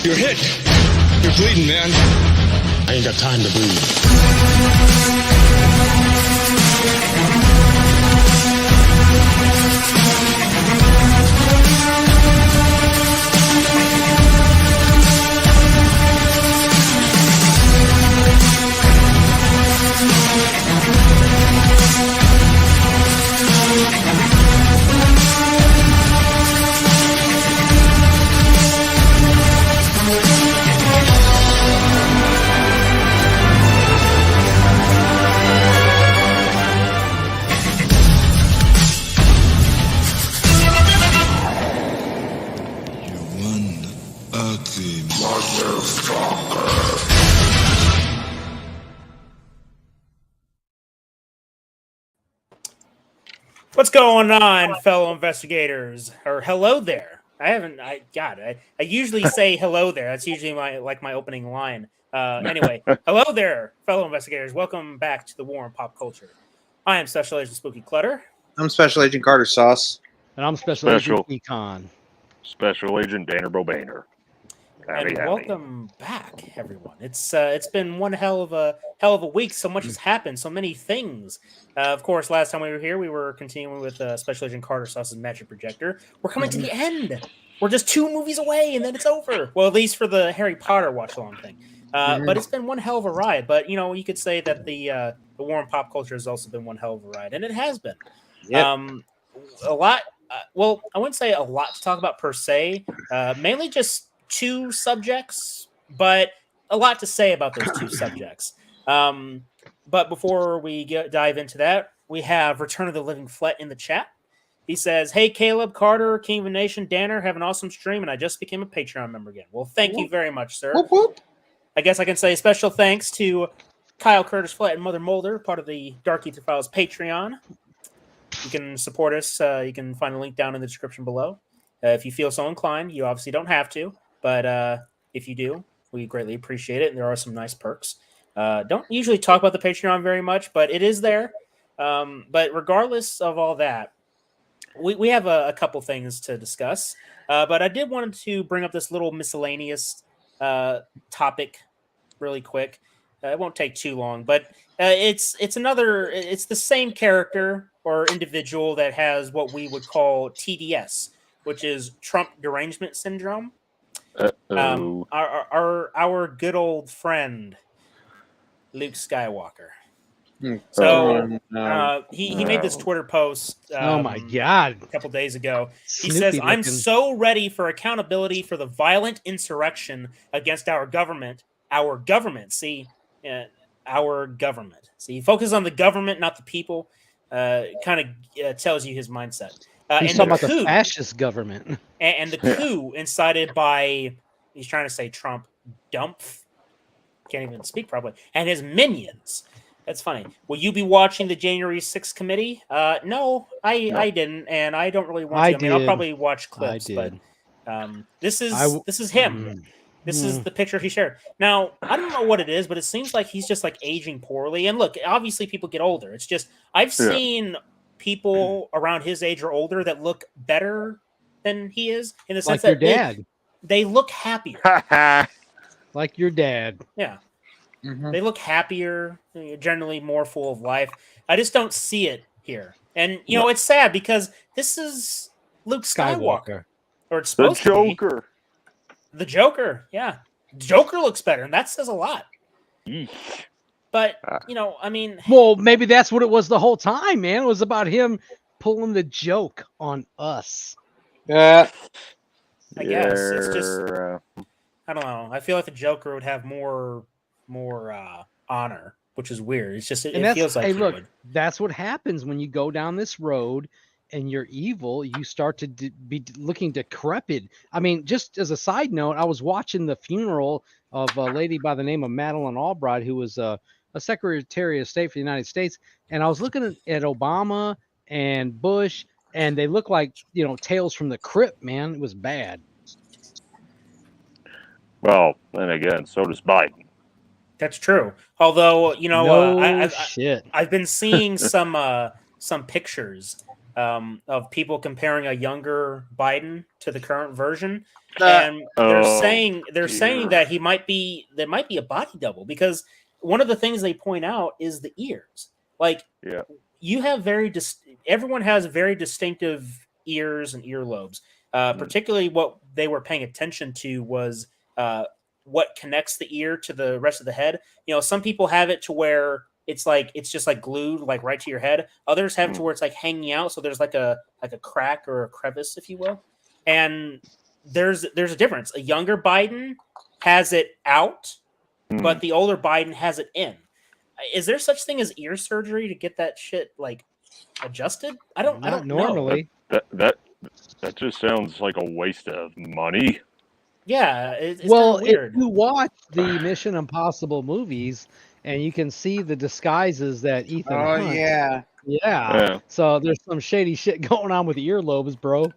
You're hit. You're bleeding, man. I ain't got time to bleed. What's going on, fellow investigators? Or hello there. I usually say hello there. That's usually my opening line. Anyway, hello there, fellow investigators. Welcome back to the War on Pop Culture. I am Special Agent Spooky Clutter. I'm Special Agent Carter Sauce. And I'm Special Agent Econ. Special Agent Danner Bobainer. And welcome back, everyone. It's been one hell of a week. So much has happened. So many things. Of course, last time we were here, we were continuing with Special Agent Carter Sauce's Magic Projector. We're coming to the end. We're just 2 movies away, and then it's over. Well, at least for the Harry Potter watch-along thing. But it's been one hell of a ride. But you could say that the War on Pop Culture has also been one hell of a ride, and it has been. Yep. A lot. Well, I wouldn't say a lot to talk about per se. Mainly just 2 subjects, but a lot to say about those 2 subjects. But before we dive into that, we have Return of the Living Flet in the chat. He says, "Hey, Caleb, Carter, King of the Nation, Danner, have an awesome stream, and I just became a Patreon member again." Well, thank you very much, sir. Whoop, whoop. I guess I can say special thanks to Kyle Curtis Flet and Mother Mulder, part of the Dark Ether Files Patreon. You can support us. You can find a link down in the description below. If you feel so inclined, you obviously don't have to. But if you do, we greatly appreciate it. And there are some nice perks. Don't usually talk about the Patreon very much, but it is there. But regardless of all that, we have a couple things to discuss. But I did want to bring up this little miscellaneous topic really quick. It won't take too long, but it's the same character or individual that has what we would call TDS, which is Trump derangement syndrome. Our good old friend Luke Skywalker. So he made this Twitter post. Oh my God! A couple days ago, he Snoopy says, looking. "I'm so ready for accountability for the violent insurrection against our government. Our government. See, our government. See, he focuses on the government, not the people. Kind of tells you his mindset." He's talking about the fascist government. And the coup incited by, he's trying to say Trump, Dumpf, can't even speak properly, and his minions. That's funny. Will you be watching the January 6th committee? No, I didn't, and I don't really want to. I mean, I'll probably watch clips, but this is him. This is the picture he shared. Now, I don't know what it is, but it seems like he's just like aging poorly. And look, obviously people get older. It's just, I've seen people around his age or older that look better than he is, in the sense like that your dad. They look happier. Like your dad. Yeah. They look happier, generally more full of life. I just don't see it here. And, it's sad because this is Luke Skywalker. Or it's supposed to be. The Joker, yeah. Joker looks better, and that says a lot. But, I mean... Well, maybe that's what it was the whole time, man. It was about him pulling the joke on us. Yeah. I guess. It's just... I don't know. I feel like the Joker would have more honor, which is weird. It's just... It feels like... Hey, look, that's what happens when you go down this road and you're evil. You start to be looking decrepit. I mean, just as a side note, I was watching the funeral of a lady by the name of Madeleine Albright, who was a Secretary of State for the United States. And I was looking at Obama and Bush, and they look like, Tales from the Crypt, man. It was bad. Well, then again, so does Biden. That's true. Although, No shit. I've been seeing some pictures of people comparing a younger Biden to the current version, Uh, and they're Oh, saying dear. that there might be a body double, because one of the things they point out is the ears. Like, Yeah. you have everyone has very distinctive ears and earlobes. Particularly, what they were paying attention to was what connects the ear to the rest of the head. Some people have it to where it's just like glued, like right to your head. Others have it to where it's like hanging out, so there's like a crack or a crevice, if you will. And there's a difference. A younger Biden has it out, but the older Biden has it in. Is there such thing as ear surgery to get that shit like adjusted? I don't know. normally. That just sounds like a waste of money. Yeah, it's Well, kind of weird. if you watch the Mission Impossible movies, and you can see the disguises that Ethan oh Hunt. yeah. Yeah. So there's some shady shit going on with the earlobes, bro.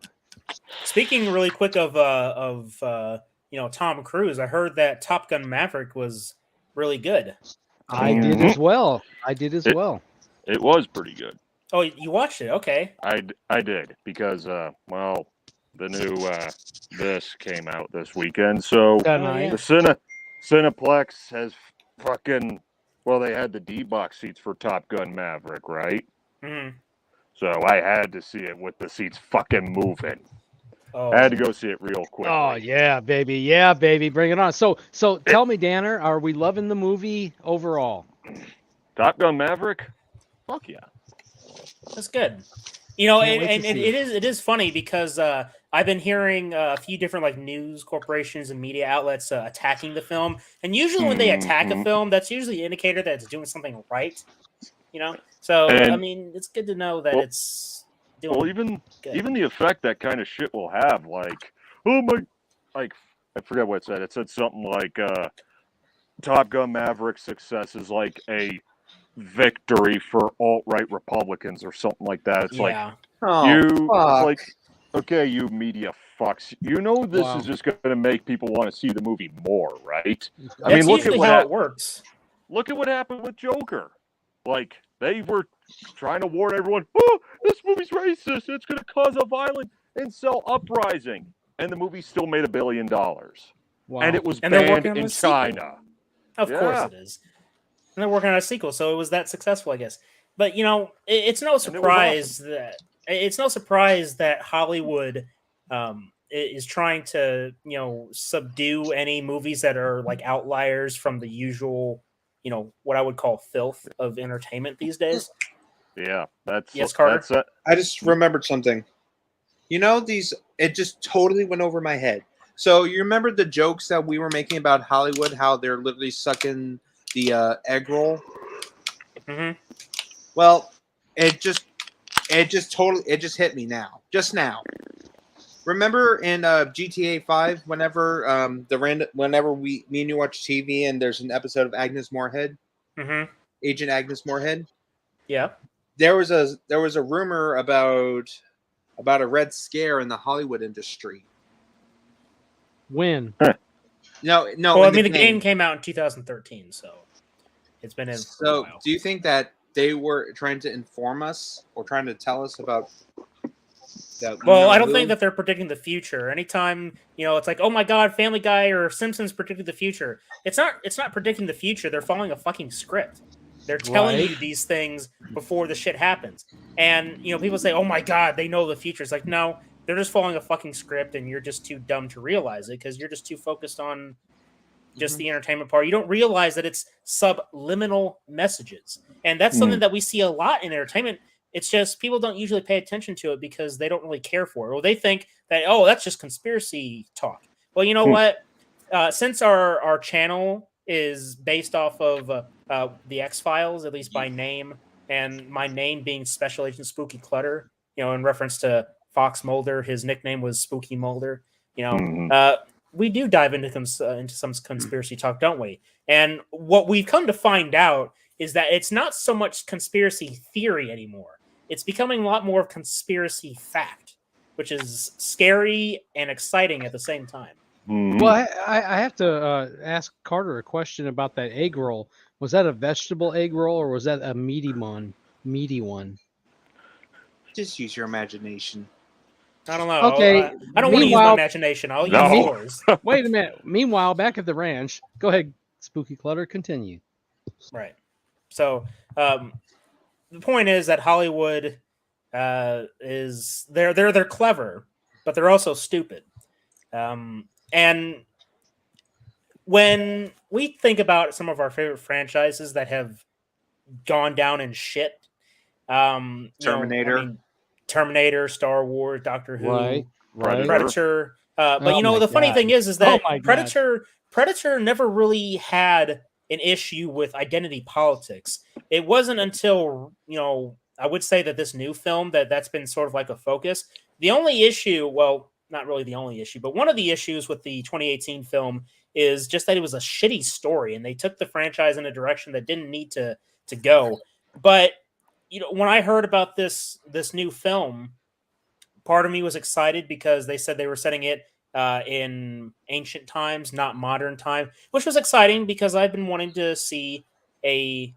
Speaking really quick of Tom Cruise, I heard that Top Gun Maverick was really good. I did as well. It was pretty good. Oh, you watched it? Okay. I did because the new this came out this weekend, so Tonight. the Cineplex has fucking they had the D-box seats for Top Gun Maverick, right? Mm-hmm. So I had to see it with the seats fucking moving. Oh. I had to go see it real quick. Oh yeah, baby, bring it on. So tell me, Danner, are we loving the movie overall? Top Gun Maverick? Fuck yeah. That's good. Can't wait And to see it is funny because I've been hearing a few different like news corporations and media outlets attacking the film, and usually when they attack a film, that's usually an indicator that it's doing something right. So And- I mean, it's good to know that it's doing. Well, even good. even the effect that kind of shit will have, like, oh my, like, I forget what it said. It said something like, Top Gun Maverick's success is like a victory for alt-right Republicans or something like that. It's like, Oh, fuck. like, okay, you media fucks. You know this Wow. is just going to make people want to see the movie more, right? I That's mean, look at usually what how it works. look at what happened with Joker. Like, they were trying to warn everyone, oh, this movie's racist. It's going to cause a violent incel uprising. And the movie still made $1 billion. Wow. And it was And they're banned working on in a sequel. China. Of course it is. And they're working on a sequel, so it was that successful, I guess. But it's no surprise that Hollywood is trying to subdue any movies that are like outliers from the usual what I would call filth of entertainment these days. Yeah, that's Yes, Carter? That's I just remembered something. It just totally went over my head. So you remember the jokes that we were making about Hollywood, how they're literally sucking the egg roll? Mm-hmm. Well, it just hit me now. Just now. Remember in GTA 5, whenever me and you watch TV and there's an episode of Agnes Moorehead, Mm-hmm. Agent Agnes Moorehead? Yeah. There was a rumor about a Red Scare in the Hollywood industry. When? No. Well, I mean, the game came out in 2013, so it's been in for a So, while. do you think that they were trying to inform us or trying to tell us about that? Well, I don't think that they're predicting the future. Anytime, it's like, oh my God, Family Guy or Simpsons predicted the future. It's not predicting the future. They're following a fucking script. They're telling you these things before the shit happens. And, people say, oh my God, they know the future. It's like, no, they're just following a fucking script and you're just too dumb to realize it because you're just too focused on just the entertainment part. You don't realize that it's subliminal messages. And that's something that we see a lot in entertainment. It's just people don't usually pay attention to it because they don't really care for it. Or they think that, oh, that's just conspiracy talk. Well, you know what? Since our channel is based off of the X-Files, at least by name, and my name being Special Agent Spooky Clutter, in reference to Fox Mulder, his nickname was Spooky Mulder. We do dive into some conspiracy talk, don't we? And what we've come to find out is that it's not so much conspiracy theory anymore. It's becoming a lot more of conspiracy fact, which is scary and exciting at the same time. Well, I have to ask Carter a question about that egg roll. Was that a vegetable egg roll or was that a meaty one? Just use your imagination. I don't know. Okay, I don't want to use my meanwhile- imagination. I'll No. use yours. Wait a minute. Meanwhile, back at the ranch, go ahead, Spooky Clutter, continue. Right. So the point is that Hollywood is they're clever, but they're also stupid. And when we think about some of our favorite franchises that have gone down in shit, Terminator. Terminator, Star Wars, Doctor Who, Right. Predator. But Oh my the funny God. thing is that Oh my God. Predator never really had an issue with identity politics. It wasn't until I would say that this new film that's been sort of like a focus. The only issue, well, not really the only issue, but one of the issues with the 2018 film is just that it was a shitty story, and they took the franchise in a direction that didn't need to go. But when I heard about this new film, part of me was excited because they said they were setting it in ancient times, not modern time, which was exciting because I've been wanting to see a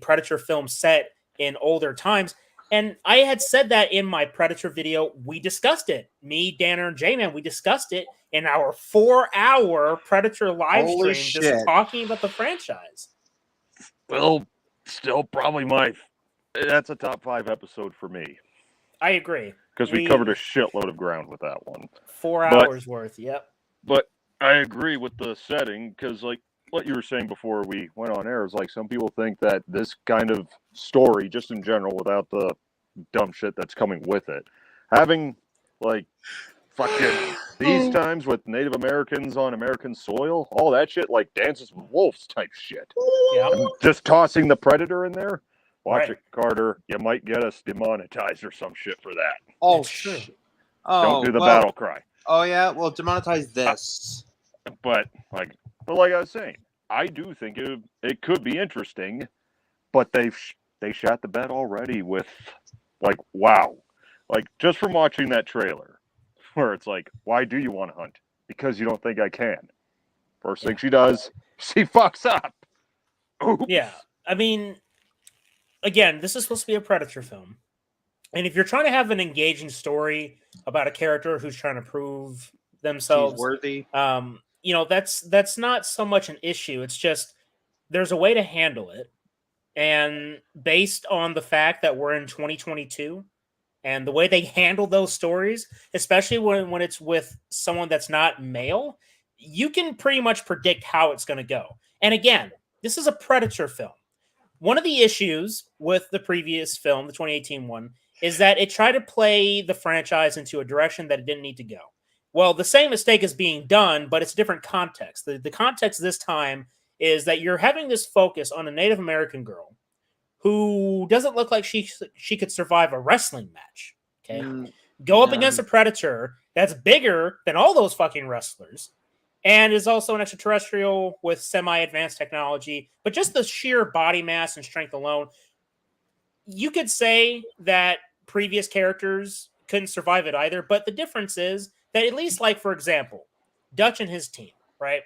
Predator film set in older times. And I had said that in my Predator video. We discussed it. Me, Danner, and J-Man, we discussed it in our 4-hour Predator live Holy stream, shit. just talking about the franchise. Well, still probably that's a top 5 episode for me. I agree. Because we covered a shitload of ground with that one. 4 hours worth, yep. But I agree with the setting, because like what you were saying before we went on air is like some people think that this kind of story, just in general, without the dumb shit that's coming with it, having like fucking these times with Native Americans on American soil, all that shit, like Dances with Wolves type shit. Yeah. And just tossing the Predator in there. Watch Right. it, Carter. You might get us demonetized or some shit for that. Oh, That's true. Don't do the battle cry. Oh yeah, well, demonetize this. But like I was saying, I do think it could be interesting, but they shot the bed already with like, wow, like just from watching that trailer, where it's like, why do you want to hunt? Because you don't think I can. First thing she does, she fucks up. Oops. Yeah, I mean, again, this is supposed to be a Predator film, and if you're trying to have an engaging story about a character who's trying to prove themselves, She's worthy. that's not so much an issue. It's just there's a way to handle it, and based on the fact that we're in 2022 and the way they handle those stories, especially when it's with someone that's not male, you can pretty much predict how it's going to go. And again, this is a Predator film. One of the issues with the previous film, the 2018 one, is that it tried to play the franchise into a direction that it didn't need to go. Well, the same mistake is being done, but it's a different context. The context this time is that you're having this focus on a Native American girl who doesn't look like she could survive a wrestling match. Okay, go up against a Predator that's bigger than all those fucking wrestlers, and is also an extraterrestrial with semi-advanced technology. But just the sheer body mass and strength alone, you could say that previous characters couldn't survive it either. But the difference is that at least, like, for example, Dutch and his team, right?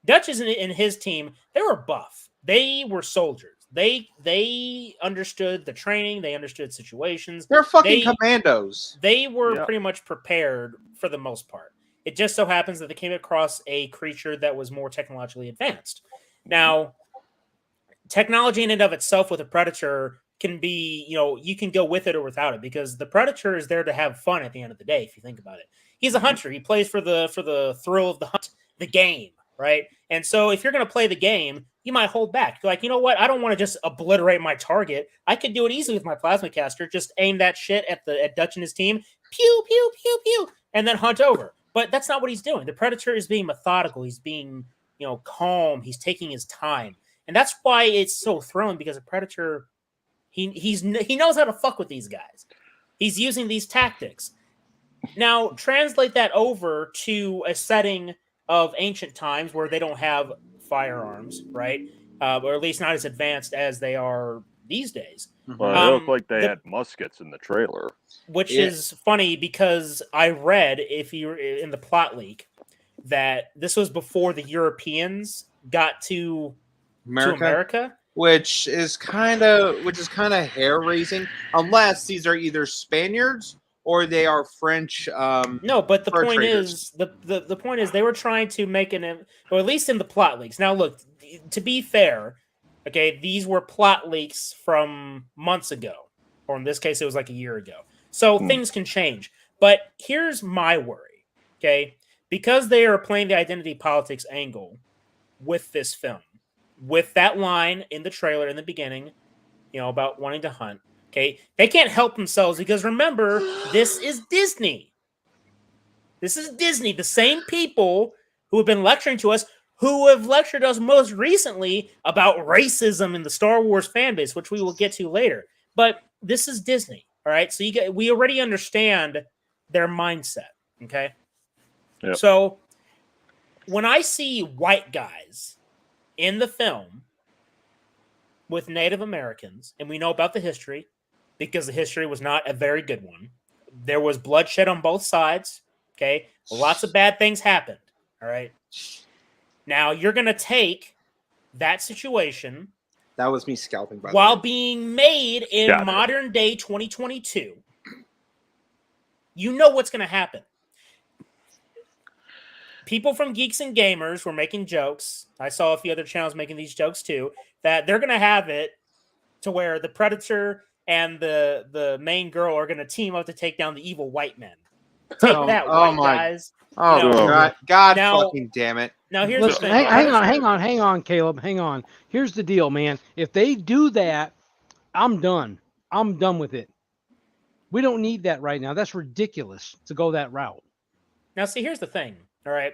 Dutch is in his team. They were buff. They were soldiers. They understood the training. They understood situations. They're fucking commandos. They were pretty much prepared for the most part. It just so happens that they came across a creature that was more technologically advanced. Now, technology in and of itself with a Predator can be, you can go with it or without it, because the Predator is there to have fun at the end of the day, if you think about it. He's a hunter. He plays for the thrill of the hunt, the game, right? And so if you're going to play the game, you might hold back. You're like, you know what? I don't want to just obliterate my target. I could do it easily with my plasma caster. Just aim that shit at Dutch and his team. Pew, pew, pew, pew. And then hunt over. But that's not what he's doing. The Predator is being methodical. He's being, calm. He's taking his time. And that's why it's so thrilling, because a Predator, he knows how to fuck with these guys. He's using these tactics. Now, translate that over to a setting of ancient times where they don't have firearms, right? Or at least not as advanced as they are these days. Well, it looked like they had muskets in the trailer. Which is funny, because I read, if you're in the plot leak, that this was before the Europeans got to America. which is kind of hair raising, unless these are either Spaniards or they are French. No, but the fur point traders. is the point is they were trying to make or at least in the plot leaks. Now, look, to be fair, okay, these were plot leaks from months ago, or in this case, it was like a year ago. So things can change. But here's my worry, okay, because they are playing the identity politics angle with this film, with that line in the trailer in the beginning, about wanting to hunt. Okay, they can't help themselves because remember, this is Disney. This is Disney, the same people who have been lecturing to us, who have lectured us most recently about racism in the Star Wars fan base, which we will get to later. But this is Disney, all right? So we already understand their mindset, okay? Yep. So when I see white guys in the film with Native Americans, and we know about the history, because the history was not a very good one. There was bloodshed on both sides. Okay. Lots of bad things happened. All right. Now you're going to take that situation. That was me scalping, by the while way. being made in Got it. modern day 2022. You know what's going to happen. People from Geeks and Gamers were making jokes. I saw a few other channels making these jokes too, that they're going to have it to where the Predator and the main girl are going to team up to take down the evil white men. Take that, white guys. Oh, You know, God now- fucking damn it. Now here's Listen, the thing. hang on, Caleb. Hang on. Here's the deal, man. If they do that, I'm done. I'm done with it. We don't need that right now. That's ridiculous to go that route. Now, see, here's the thing. All right.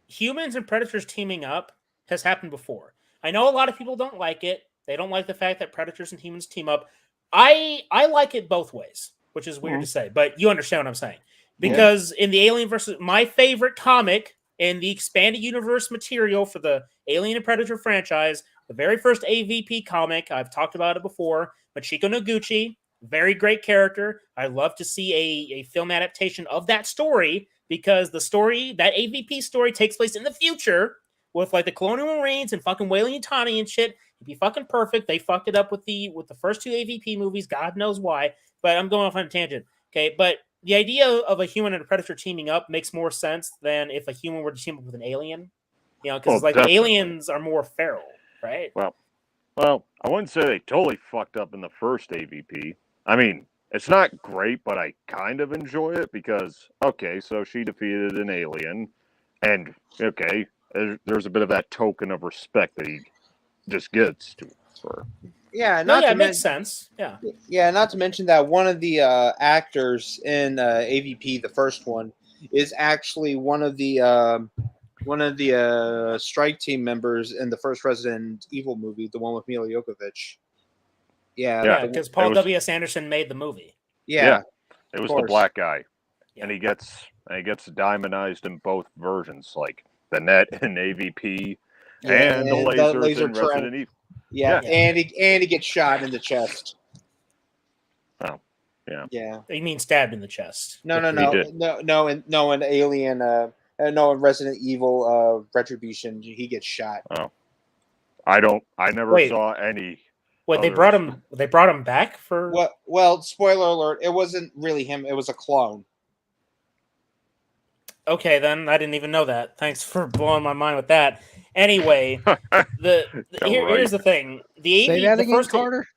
Humans and predators teaming up has happened before. I know a lot of people don't like it. They don't like the fact that predators and humans team up. I like it both ways, which is weird to say, but you understand what I'm saying. Because in the Alien versus my favorite comic in the expanded universe material for the Alien and Predator franchise, the very first AVP comic, I've talked about it before, Machiko Noguchi, very great character. I love to see a film adaptation of that story because the story, that AVP story, takes place in the future with like the Colonial Marines and fucking Weyland-Yutani and shit. It'd be fucking perfect. They fucked it up with the first two AVP movies. God knows why. But I'm going off on a tangent. Okay, but the idea of a human and a predator teaming up makes more sense than if a human were to team up with an alien. Because the aliens are more feral, right? Well, I wouldn't say they totally fucked up in the first AVP. I mean, it's not great, but I kind of enjoy it because, okay, so she defeated an alien, and, okay, there's a bit of that token of respect that he just gets to her. Yeah, it makes sense. Yeah. Yeah, not to mention that one of the actors in AVP, the first one, is actually one of the strike team members in the first Resident Evil movie, the one with Mila Jovovich. Yeah, because Paul W.S. Anderson made the movie. Yeah. It was the black guy, and he gets demonized in both versions, like the net in AVP and the lasers in Resident Evil. Yeah, and he gets shot in the chest. Oh, yeah. Yeah. You mean stabbed in the chest? No, in Alien, in Resident Evil Retribution, he gets shot. Oh, I never saw any. Wait, they brought him back for? Well, spoiler alert, it wasn't really him, it was a clone. Okay, then I didn't even know that. Thanks for blowing my mind with that. Anyway, here's the thing. Say that again, Carter?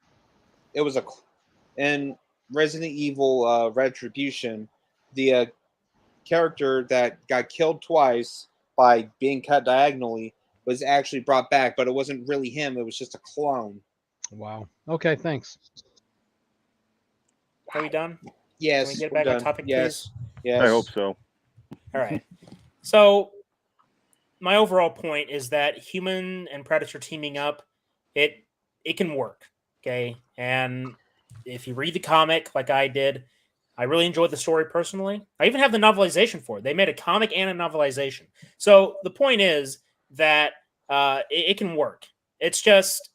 It was in Resident Evil Retribution, the character that got killed twice by being cut diagonally was actually brought back, but it wasn't really him. It was just a clone. Wow. Okay, thanks. Are we done? Yes. Can we get back on topic, please? Yes. I hope so. All right. So my overall point is that human and predator teaming up, it can work. Okay. And if you read the comic like I did, I really enjoyed the story personally. I even have the novelization for it. They made a comic and a novelization. So the point is that it can work. It's just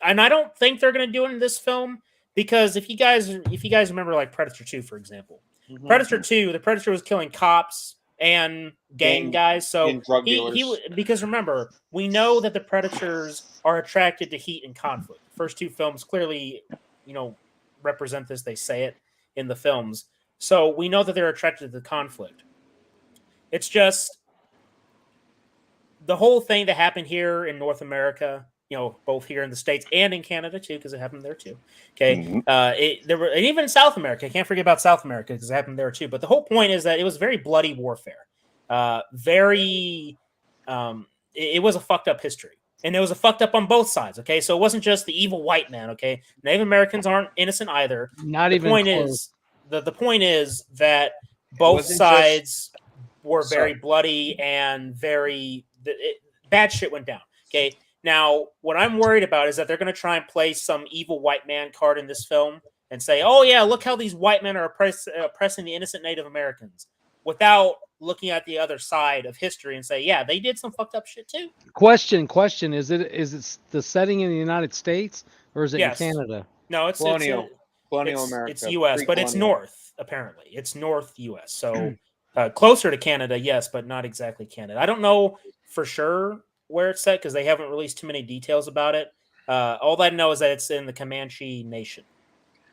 and I don't think they're going to do it in this film because if you guys remember like Predator 2, for example, Predator 2, the Predator was killing cops and gang And- guys. So and drug he dealers. because remember, we know that the predators are attracted to heat and conflict. The first two films clearly, represent this. They say it in the films. So we know that they're attracted to the conflict. It's just the whole thing that happened here in North America, both here in the States and in Canada too, because it happened there too. Okay. Mhm. And even in South America, I can't forget about South America because it happened there too. But the whole point is that it was very bloody warfare. It was a fucked up history. And it was a fucked up on both sides. Okay. So it wasn't just the evil white man. Okay. Native Americans aren't innocent either. Not The even point close. is the point is that both wasn't sides were Sorry. very bloody and bad shit went down. Okay. Now, what I'm worried about is that they're going to try and play some evil white man card in this film and say, "Oh yeah, look how these white men are oppressing the innocent Native Americans," without looking at the other side of history and say, "Yeah, they did some fucked up shit too." Question: Is it the setting in the United States or is it Yes. in Canada? No, it's Colonial America. It's U.S., but it's Pre-colonial. north. Apparently, it's north U.S. So closer to Canada, yes, but not exactly Canada. I don't know for sure where it's set because they haven't released too many details about it. All I know is that it's in the Comanche Nation.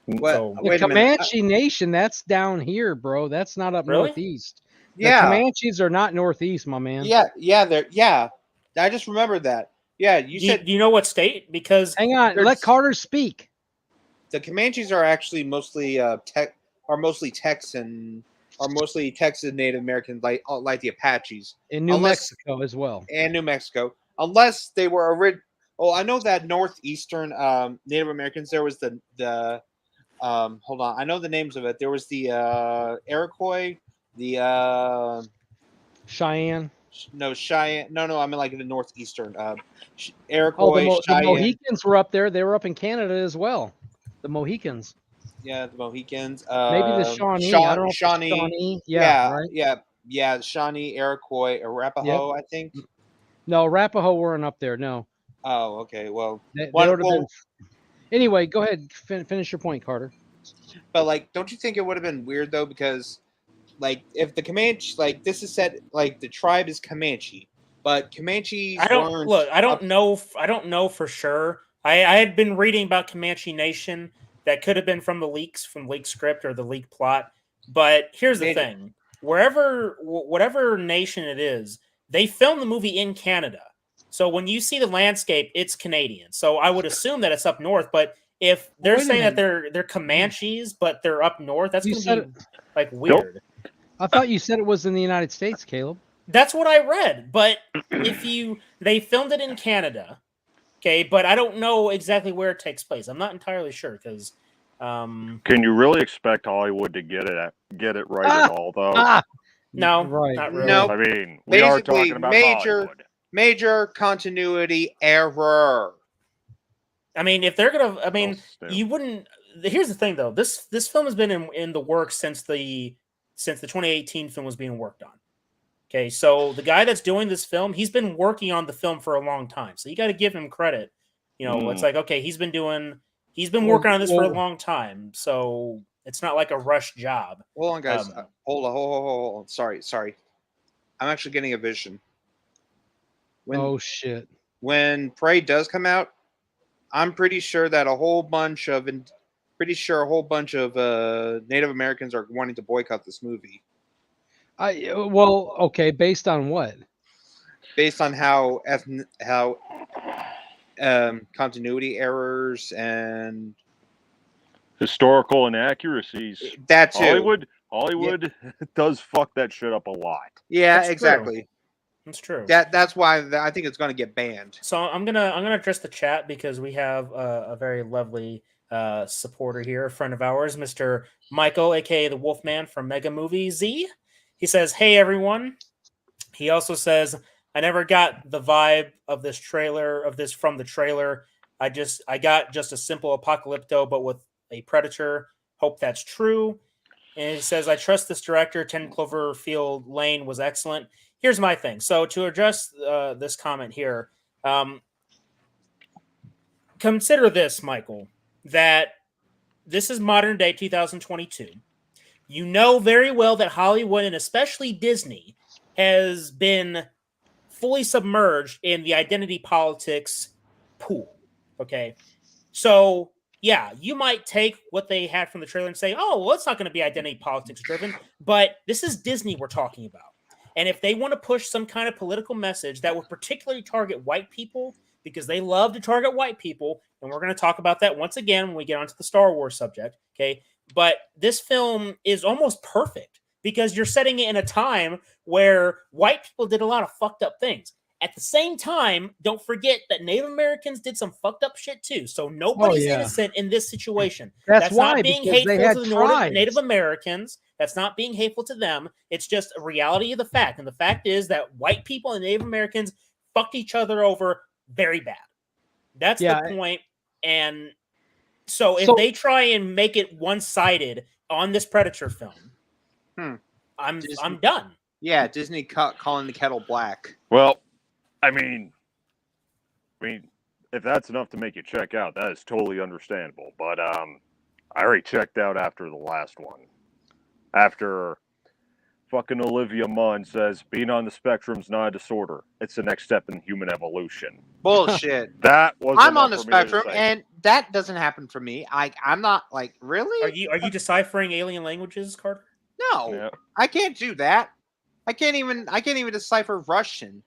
What? So- The Wait a minute. Comanche Nation, that's down here, bro. That's not up Really? northeast. The Yeah. Comanches are not northeast, my man. Yeah. I just remembered that. Yeah, you Do said you know what state? Because Hang on, There's- let Carter speak. the Comanches are actually mostly Texan, Native Americans, like the Apaches In New Unless- Mexico as well. and New Mexico, unless they were Oh, I know that northeastern Native Americans. There was the hold on, I know the names of it. There was the Iroquois, the Cheyenne. Cheyenne. No, I mean like in the northeastern. Oh, Iroquois, the Cheyenne. Mohicans were up there. They were up in Canada as well. The Mohicans. Yeah, the Mohicans. Maybe the Shawnee. I don't know if it's Shawnee. Shawnee. Yeah, right. Yeah. Shawnee, Iroquois, Arapaho. I think. No, Arapaho weren't up there. No. Oh, okay. Well, They One- would have well- been. Anyway, go ahead. Finish your point, Carter. but like, don't you think it would have been weird though? Because, like, if the Comanche, like, this is said, like, the tribe is Comanche, but Comanches I don't weren't look. I don't up- know. I don't know for sure. I had been reading about Comanche Nation. That could have been from the leaks, from leak script or the leak plot. But here's the Maybe. thing: whatever nation it is, they filmed the movie in Canada. So when you see the landscape, it's Canadian. So I would assume that it's up north. But if they're Wait a saying that minute. they're Comanches, but they're up north, that's You going said to be like weird. I thought you said it was in the United States, Caleb. That's what I read. But they filmed it in Canada, okay, but I don't know exactly where it takes place. I'm not entirely sure because Can you really expect Hollywood to get it right at all, though? no, Right. not really. No. I mean, we are Basically, talking about major- Hollywood. major continuity error. I mean, if they're gonna, I mean, Still. you wouldn't. Here's the thing, though. This film has been in the works since the 2018 film was being worked on. Okay, so the guy that's doing this film, he's been working on the film for a long time. So you got to give him credit. It's like, okay, he's been working on this for a long time. So it's not like a rush job. Hold on, guys. Um, Hold on. Sorry. I'm actually getting a vision. Oh shit. When Prey does come out, I'm pretty sure that a whole bunch of Native Americans are wanting to boycott this movie Okay, based on what? based on how continuity errors and Historical inaccuracies. that too. Hollywood does fuck that shit up a lot. Yeah, That's true. exactly. It's true. That's why I think it's going to get banned. So I'm gonna address the chat because we have a very lovely supporter here, a friend of ours, Mr. Michael, aka the Wolfman from Mega Movie Z. He says, "Hey everyone." He also says, "I never got the vibe of this from the trailer. I got just a simple apocalypto, but with a predator. Hope that's true." And he says, "I trust this director. 10 Cloverfield Lane was excellent." Here's my thing. So to address this comment here, consider this, Michael, that this is modern day 2022. You know very well that Hollywood and especially Disney has been fully submerged in the identity politics pool. Okay. So, yeah, you might take what they had from the trailer and say, oh, well, it's not going to be identity politics driven, but this is Disney we're talking about. And if they want to push some kind of political message that would particularly target white people, because they love to target white people, and we're going to talk about that once again when we get onto the Star Wars subject, okay? But this film is almost perfect because you're setting it in a time where white people did a lot of fucked up things. At the same time, don't forget that Native Americans did some fucked up shit too. So nobody's innocent in this situation. That's why, not being because they hateful had to the tribes. Native Americans. That's not being hateful to them. It's just a reality of the fact. And the fact is that white people and Native Americans fucked each other over very bad. That's the point. And so if they try and make it one-sided on this Predator film, I'm done. Yeah, Disney calling the kettle black. Well, I mean, if that's enough to make you check out, that is totally understandable. But I already checked out after the last one. After fucking Olivia Munn says being on the spectrum's not a disorder; it's the next step in human evolution. Bullshit. That was. I'm on the spectrum, and that doesn't happen for me. I'm not like really. Are you deciphering alien languages, Carter? No, Yeah. I can't do that. I can't even decipher Russian.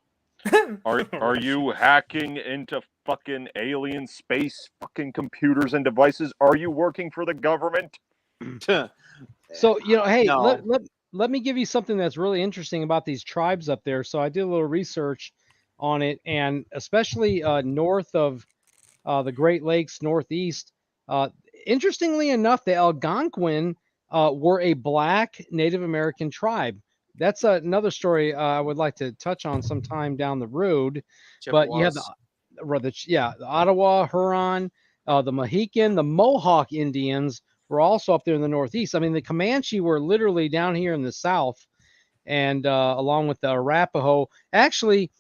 Are you hacking into fucking alien space fucking computers and devices? Are you working for the government? So, hey, No. let me give you something that's really interesting about these tribes up there. So I did a little research on it, and especially north of the Great Lakes, northeast. Interestingly enough, the Algonquin were a black Native American tribe. That's another story I would like to touch on sometime down the road. But you have the Ottawa, Huron, the Mohican, the Mohawk Indians were also up there in the northeast. I mean, the Comanche were literally down here in the south, and along with the Arapaho. Actually,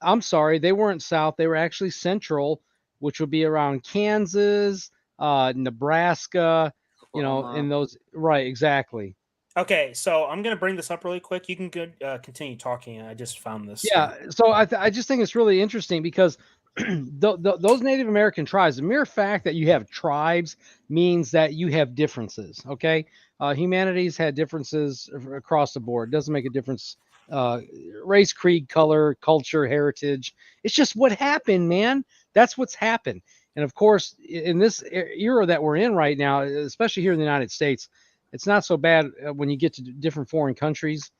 I'm sorry, they weren't south. They were actually central, which would be around Kansas, Nebraska, in those. Right, exactly. Okay, so I'm going to bring this up really quick. You can continue talking. I just found this. Yeah, so I just think it's really interesting because those Native American tribes, the mere fact that you have tribes means that you have differences, okay? Humanity's had differences across the board. It doesn't make a difference. Race, creed, color, culture, heritage. It's just what happened, man. That's what's happened. And of course, in this era that we're in right now, especially here in the United States, it's not so bad when you get to different foreign countries.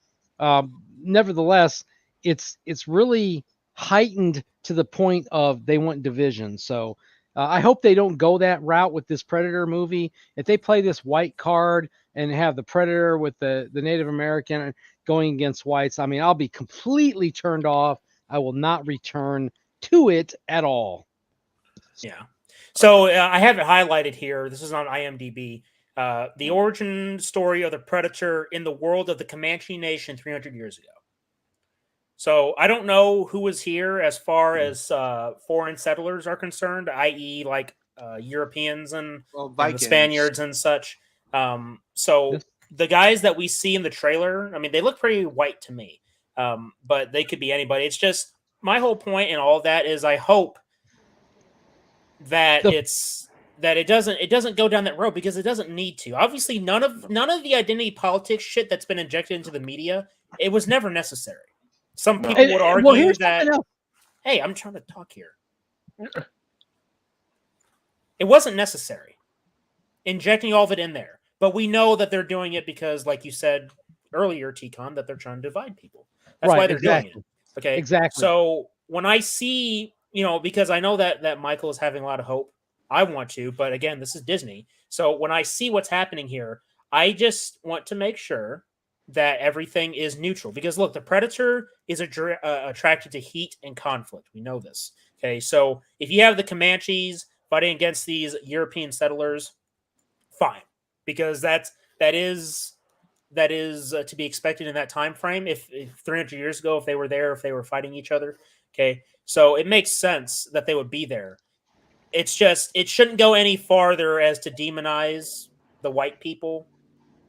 Nevertheless, it's really heightened to the point of they want division. So I hope they don't go that route with this Predator movie. If they play this white card and have the Predator with the Native American going against whites, I mean, I'll be completely turned off. I will not return to it at all. Yeah. So I have it highlighted here. This is on IMDb. The origin story of the Predator in the world of the Comanche Nation 300 years ago. So I don't know who was here as far as foreign settlers are concerned, i.e., like Europeans and the Spaniards and such. So the guys that we see in the trailer, I mean, they look pretty white to me, but they could be anybody. It's just my whole point in all of that is I hope that it doesn't go down that road because it doesn't need to. Obviously, none of the identity politics shit that's been injected into the media, it was never necessary. Some people would argue that. Hey, I'm trying to talk here. It wasn't necessary injecting all of it in there, but we know that they're doing it because, like you said earlier, T-Con, that they're trying to divide people. That's why they're doing it. Okay, exactly. So when I see, because I know that Michael is having a lot of hope. I want to, but again, this is Disney. So when I see what's happening here, I just want to make sure that everything is neutral. Because look, the Predator is attracted to heat and conflict. We know this. Okay, so if you have the Comanches fighting against these European settlers, fine, because that is to be expected in that time frame. If 300 years ago, if they were there, if they were fighting each other, okay, so it makes sense that they would be there. It's just, it shouldn't go any farther as to demonize the white people.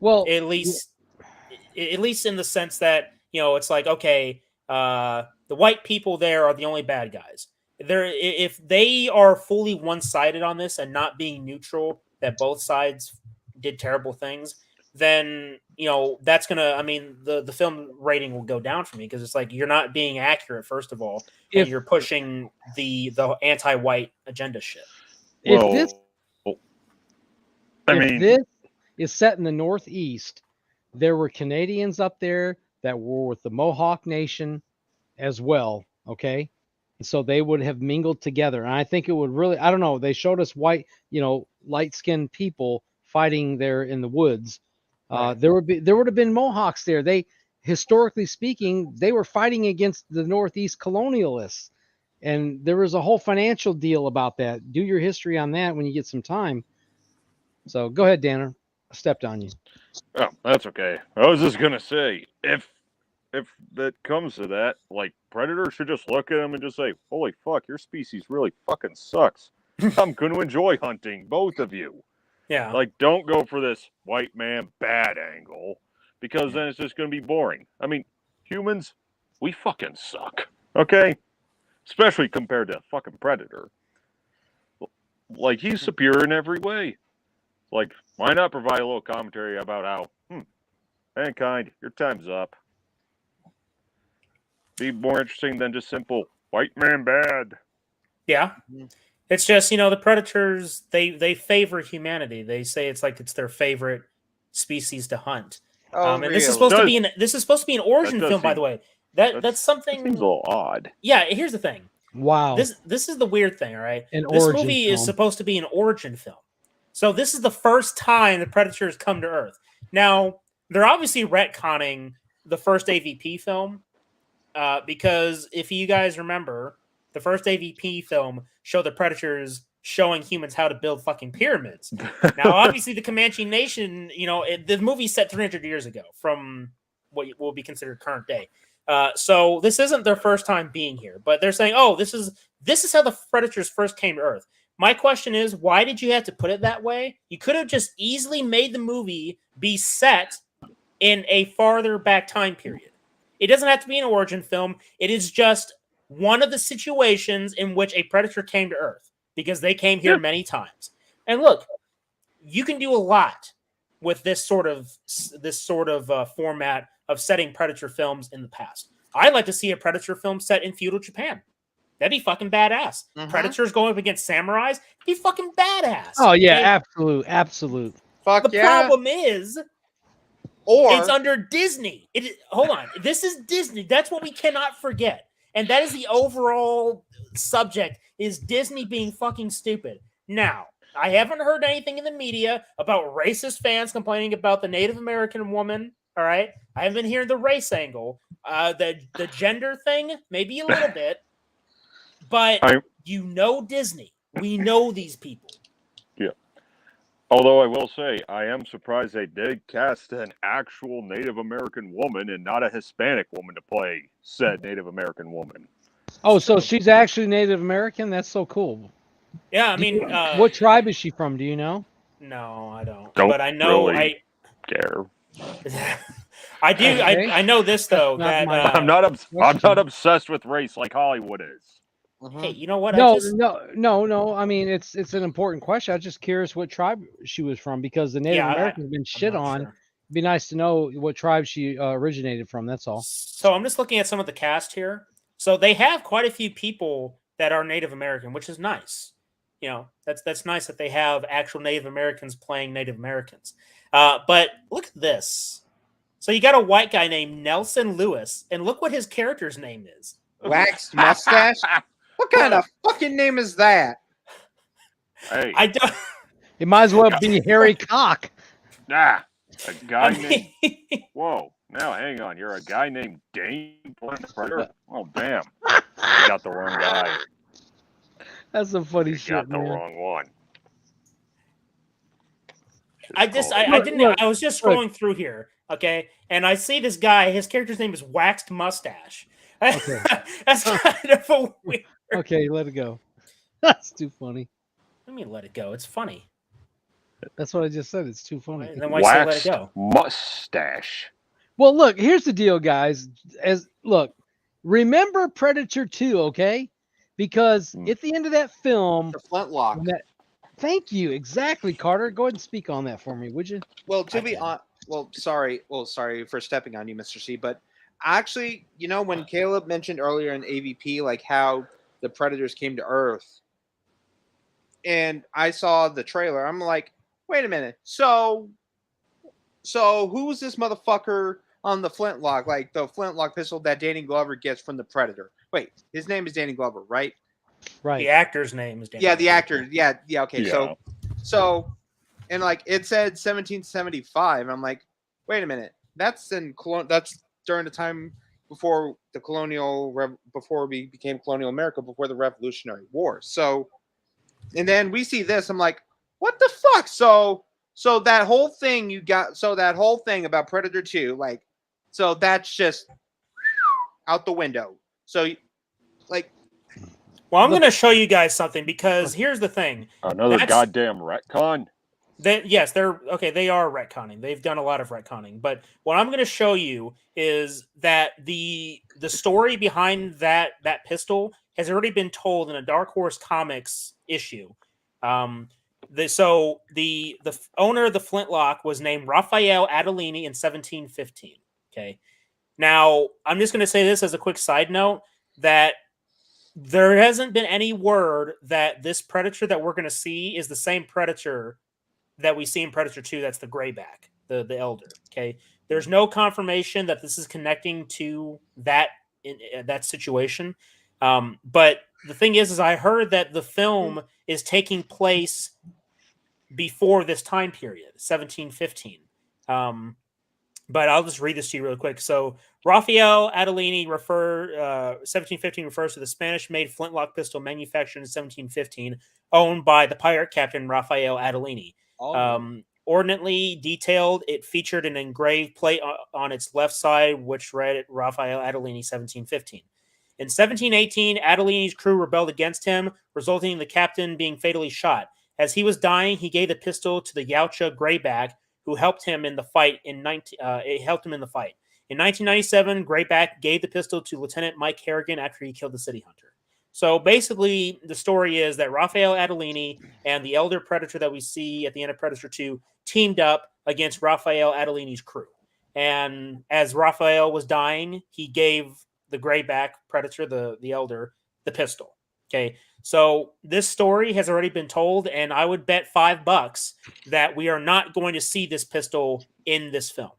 Well, At least in the sense that it's like, okay, the white people there are the only bad guys. If they are fully one-sided on this and not being neutral, that both sides did terrible things, then that's gonna. I mean, the film rating will go down for me because it's like you're not being accurate, first of all, and If- you're pushing the anti-white agenda shit. if Well, this I if mean, this is set in the Northeast, there were Canadians up there that were with the Mohawk Nation as well. Okay. And so they would have mingled together. And I think it would really, I don't know, they showed us white, light skinned people fighting there in the woods. Right. There would have been Mohawks there. They, historically speaking, they were fighting against the Northeast colonialists. And there was a whole financial deal about that. Do your history on that when you get some time. So go ahead, Danner. I stepped on you. oh, that's okay. I was just gonna say, if that comes to that, like Predator should just look at him and just say, "Holy fuck, your species really fucking sucks. I'm going to enjoy hunting both of you." Yeah. Like, don't go for this white man bad angle because then it's just going to be boring. I mean, humans, we fucking suck. Okay, especially compared to fucking Predator. Like, he's superior in every way. Like, why not provide a little commentary about how, mankind, your time's up. Be more interesting than just simple white man bad. Yeah. It's just, the Predators, they favor humanity. They say it's like it's their favorite species to hunt. Oh, And really? this is supposed to be an origin does film, by seem- the way. That's That something. seems a little odd. Yeah, here's the thing. Wow. This is the weird thing, all right? An This origin movie film. is supposed to be an origin film. So this is the first time the Predators come to Earth. Now, they're obviously retconning the first AVP film because if you guys remember, the first AVP film showed the Predators showing humans how to build fucking pyramids. Now, obviously, the Comanche Nation, the movie's set 300 years ago from what will be considered current day. So this isn't their first time being here, but they're saying, "Oh, this is how the Predators first came to Earth." My question is, why did you have to put it that way? You could have just easily made the movie be set in a farther back time period. It doesn't have to be an origin film. It is just one of the situations in which a Predator came to Earth because they came here many times. And look, you can do a lot with this sort of format of setting Predator films in the past. I'd like to see a Predator film set in feudal Japan. That'd be fucking badass. Mhm. Predators going up against samurais, be fucking badass. Oh yeah, Okay? absolute. Fuck The yeah. problem is Or it's under Disney. Hold on. This is Disney. That's what we cannot forget. And that is the overall subject, is Disney being fucking stupid. Now, I haven't heard anything in the media about racist fans complaining about the Native American woman. All right. I haven't been hearing the race angle. The gender thing, maybe a little bit. But Disney. We know these people. Yeah. Although I will say, I am surprised they did cast an actual Native American woman and not a Hispanic woman to play said Native American woman. Oh, so she's actually Native American? That's so cool. Yeah, I mean, What tribe is she from? Do you know? No, I don't. Don't But I know really care. I do. Okay. I know this though. Not That my- I'm not obsessed with race like Hollywood is. hey, you know what? No. I mean, it's an important question. I'm just curious what tribe she was from because the Native Americans have been shit not on. sure. It'd be nice to know what tribe she originated from. That's all. So I'm just looking at some of the cast here. So they have quite a few people that are Native American, which is nice. That's nice that they have actual Native Americans playing Native Americans. But look at this. So you got a white guy named Nelson Lewis, and look what his character's name is. waxed mustache. What kind of fucking name is that? Hey, I don't. It might as well be Harry Cock. a guy I named. mean, Whoa! Now hang on. You're a guy named Dane playing the Predator. Oh damn! You got the wrong guy. That's some funny You shit, got the man. wrong one. I didn't. Look, I was just scrolling through here, okay, and I see this guy. His character's name is Waxed Mustache. Okay. That's kind of a weird. Okay, let it go. That's too funny. Let me let it go. It's funny. That's what I just said. It's too funny. Then why say let it Waxed go? mustache. Well, look, here's the deal, guys. Remember Predator 2, okay? Because at the end of that film, The flintlock. thank you, exactly, Carter. Go ahead and speak on that for me, would you? Well, to be honest, sorry for stepping on you, Mr. C, but actually, when Caleb mentioned earlier in AVP, like how the Predators came to Earth, and I saw the trailer, I'm like, wait a minute, so who's this motherfucker on the flintlock, like the flintlock pistol that Danny Glover gets from the Predator? Wait, his name is Danny Glover, right? Right. The actor's name is Danny. Yeah, the Glover. actor. Yeah. Okay, Yeah. so, and like it said 1775. I'm like, wait a minute, that's during the time before before we became colonial America, before the Revolutionary War. So, and then we see this. I'm like, what the fuck? So that whole thing that whole thing about Predator 2, like, so that's just out the window. So, like, Well, I'm going to show you guys something because here's the thing. Another goddamn retcon. Yes, they're okay. They are retconning. They've done a lot of retconning. But what I'm going to show you is that the story behind that pistol has already been told in a Dark Horse Comics issue. The owner of the flintlock was named Raphael Adelini in 1715. Okay. Now, I'm just going to say this as a quick side note that there hasn't been any word that this Predator that we're going to see is the same Predator that we see in Predator 2. That's the grayback, the Elder. Okay. There's no confirmation that this is connecting to that situation. But the thing is I heard that the film is taking place before this time period, 1715. But I'll just read this to you real quick. So Raphael Adelini 1715 refers to the Spanish-made flintlock pistol manufactured in 1715, owned by the pirate captain Raphael Adelini. Ordinately detailed, it featured an engraved plate on its left side, which read Raphael Adelini 1715. In 1718, Adelini's crew rebelled against him, resulting in the captain being fatally shot. As he was dying, he gave the pistol to the Yautja Grayback, who helped him in the fight. In 1997, Grayback gave the pistol to Lieutenant Mike Harrigan after he killed the City Hunter. So basically, the story is that Raphael Adelini and the Elder Predator that we see at the end of Predator 2 teamed up against Raphael Adelini's crew. And as Raphael was dying, he gave the Grayback Predator, the Elder, the pistol. Okay, so this story has already been told, and I would bet $5 that we are not going to see this pistol in this film.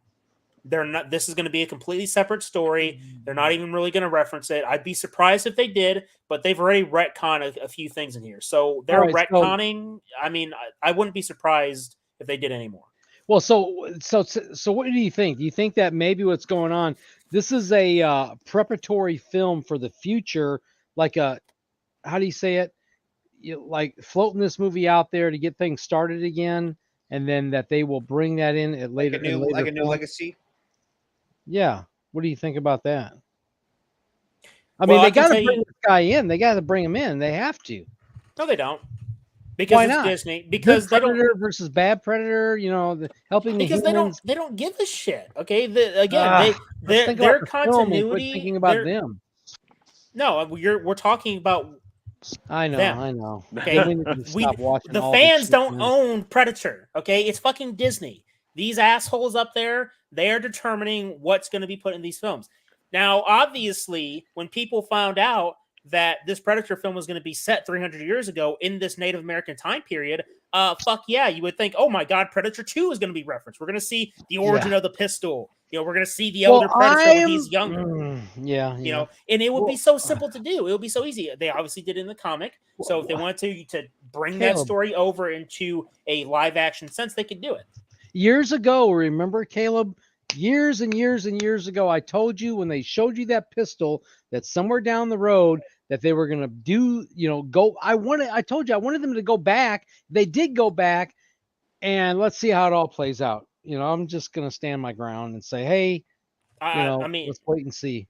They're not. This is going to be a completely separate story. They're not even really going to reference it. I'd be surprised if they did, but they've already retconned a few things in here. So they're retconning. I mean, I wouldn't be surprised if they did anymore. Well, so what do you think? Do you think that maybe what's going on? This is a preparatory film for the future, like a, how do you say it? Like floating this movie out there to get things started again, and then that they will bring that in at later, like a new legacy. Yeah. What do you think about that? I mean, they got to bring this guy in. They got to bring him in. They have to. No, they don't. Because why it's not? Disney. Because good Predator versus bad Predator. helping the because humans. they don't give a shit. Okay. Their continuity. Thinking about them. No, we're talking about. I know. them. I know. Okay, the fans don't own Predator. Okay, it's fucking Disney. These assholes up there, they are determining what's going to be put in these films. Now, obviously, when people found out that this Predator film was going to be set 300 years ago in this Native American time period, fuck yeah, you would think, oh my god, Predator 2 is going to be referenced. We're going to see the origin of the pistol. We're going to see the Elder Predator when he's younger. And it would be so simple to do. It would be so easy. They obviously did it in the comic. So if they wanted to bring that story over into a live action sense, they could do it. Years ago, remember, Caleb? Years and years and years ago, I told you when they showed you that pistol that somewhere down the road that they were going to do, go. I told you I wanted them to go back. They did go back, and let's see how it all plays out. I'm just going to stand my ground and say, hey, let's wait and see.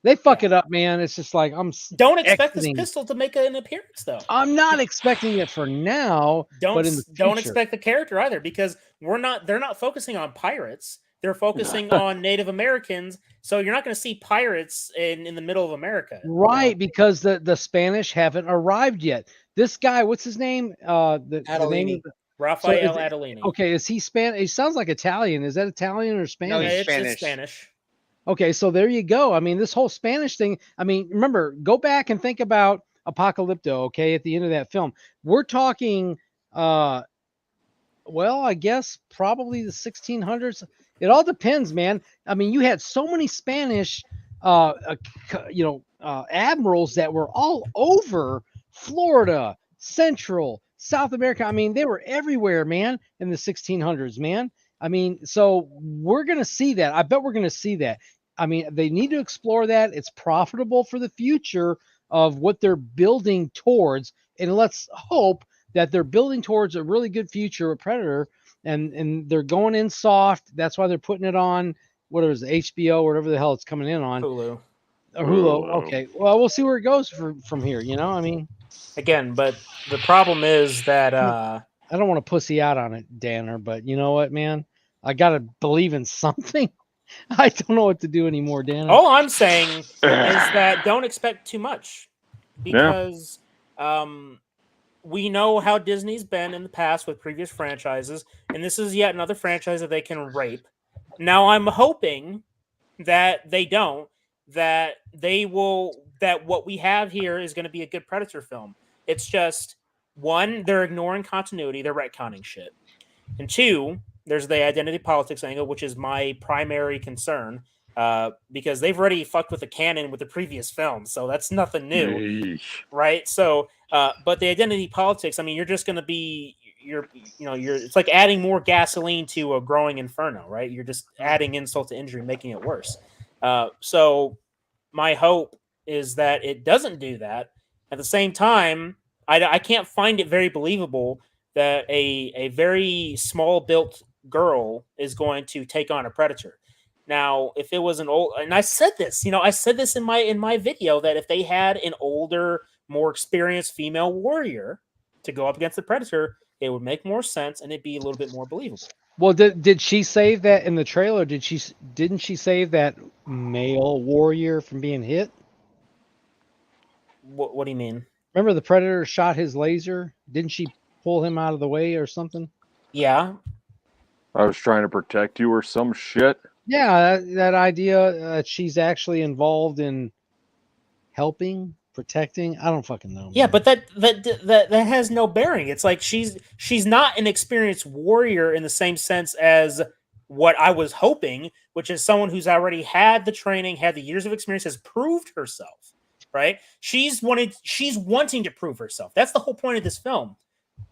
They fuck it up, man. It's just like Don't expect this exiting. pistol to make an appearance, though. I'm not expecting it for now, but in the future. Don't expect the character either, because they're not focusing on pirates. They're focusing on Native Americans. So you're not going to see pirates in the middle of America. Right, because the Spanish haven't arrived yet. This guy, what's his name? The name of Raphael Adolini. Okay, is he Spanish? He sounds like Italian. Is that Italian or Spanish? No, he's It's Spanish. Okay, so there you go. I mean, this whole Spanish thing, I mean, remember, go back and think about Apocalypto, okay, at the end of that film. We're talking, well, I guess probably the 1600s. It all depends, man. I mean, you had so many Spanish, admirals that were all over Florida, Central, South America. I mean, they were everywhere, man, in the 1600s, man. I mean, so we're going to see that. I bet we're going to see that. I mean, they need to explore that. It's profitable for the future of what they're building towards. And let's hope that they're building towards a really good future with Predator, and they're going in soft. That's why they're putting it on, whatever it is, HBO or whatever the hell it's coming in on. Hulu. Hulu. Okay. Well, we'll see where it goes from here. I mean, again, but the problem is that I don't want to pussy out on it, Danner, but you know what, man? I got to believe in something. I don't know what to do anymore, Danner. All I'm saying is that don't expect too much, because we know how Disney's been in the past with previous franchises, and this is yet another franchise that they can rape. Now, I'm hoping that they don't, that what we have here is going to be a good Predator film. It's just, one, they're ignoring continuity, they're retconning shit. And two, there's the identity politics angle, which is my primary concern, because they've already fucked with the canon with the previous film, so that's nothing new, right? So, but the identity politics, I mean, you're just going to be, it's like adding more gasoline to a growing inferno, right? You're just adding insult to injury, making it worse. So my hope is that it doesn't do that. At the same time, I can't find it very believable that a very small built girl is going to take on a Predator. Now, if it was an old, and I said this in my video, that if they had an older, more experienced female warrior to go up against the Predator, it would make more sense and it'd be a little bit more believable. Well, did she save that in the trailer? Didn't she save that male warrior from being hit? What do you mean? Remember the Predator shot his laser? Didn't she pull him out of the way or something? Yeah. I was trying to protect you or some shit. Yeah, that idea that she's actually involved in helping, protecting. I don't fucking know. Yeah, man. but that has no bearing. It's like she's not an experienced warrior in the same sense as what I was hoping, which is someone who's already had the training, had the years of experience, has proved herself. Right? She's wanting to prove herself. That's the whole point of this film.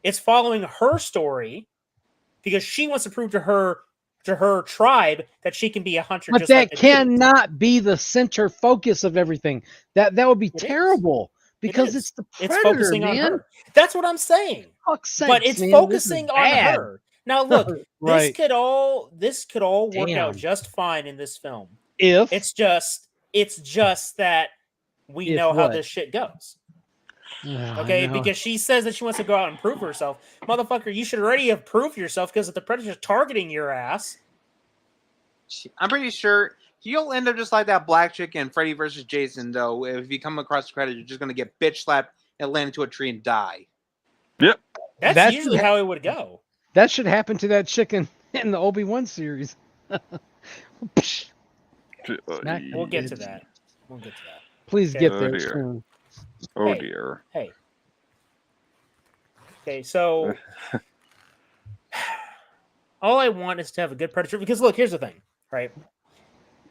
It's following her story because she wants to prove to her tribe that she can be a hunter. But just that like cannot be the center focus of everything. That would be terrible because it's the Predator, it's focusing man. on her. That's what I'm saying. But it's focusing on her. Now look, right. this could all work out just fine in this film. If it's just that we know how this shit goes. Okay, because she says that she wants to go out and prove herself. Motherfucker, you should already have proved yourself, because if the Predator's targeting your ass, I'm pretty sure you'll end up just like that black chick in Freddy vs. Jason, though. If you come across the Predator, you're just going to get bitch slapped and land into a tree and die. Yep. That's usually how it would go. That should happen to that chicken in the Obi-Wan series. We'll get to that. Please get there dear. soon. Oh dear. Hey. Okay, so all I want is to have a good Predator, because look, here's the thing, right?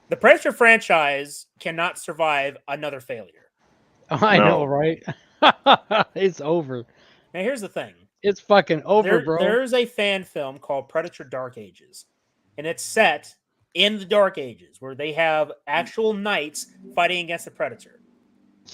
The Predator franchise cannot survive another failure. I know, right? It's over. Now, here's the thing. It's fucking over, bro. There's a fan film called Predator Dark Ages, and it's set in the Dark Ages, where they have actual knights fighting against the Predator.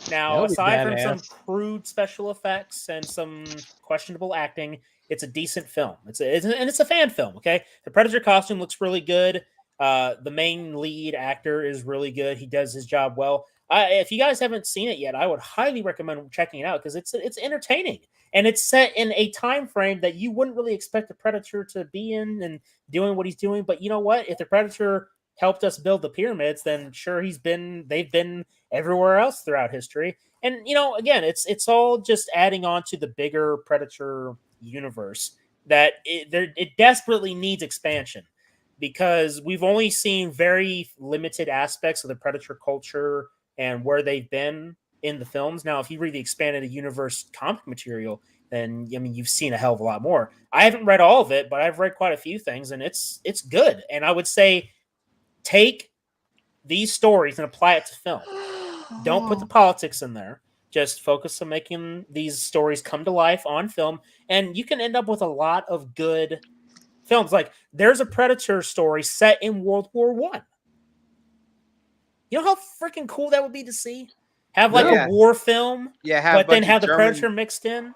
Now, aside from some crude special effects and some questionable acting, it's a decent film. It's a fan film, okay? The Predator costume looks really good. The main lead actor is really good. He does his job well. If you guys haven't seen it yet, I would highly recommend checking it out because it's entertaining and it's set in a time frame that you wouldn't really expect the Predator to be in and doing what he's doing. But you know what? If the Predator helped us build the pyramids, then sure they've been everywhere else throughout history. And again, it's all just adding on to the bigger Predator universe that it desperately needs expansion because we've only seen very limited aspects of the Predator culture and where they've been in the films. Now, if you read the expanded universe comic material, then you've seen a hell of a lot more. I haven't read all of it, but I've read quite a few things, and it's good. And I would say take these stories and apply it to film. Don't put the politics in there. Just focus on making these stories come to life on film, and you can end up with a lot of good films. Like there's a Predator story set in World War I. You know how freaking cool that would be to see? Have like a war film, but then have the Predator mixed in.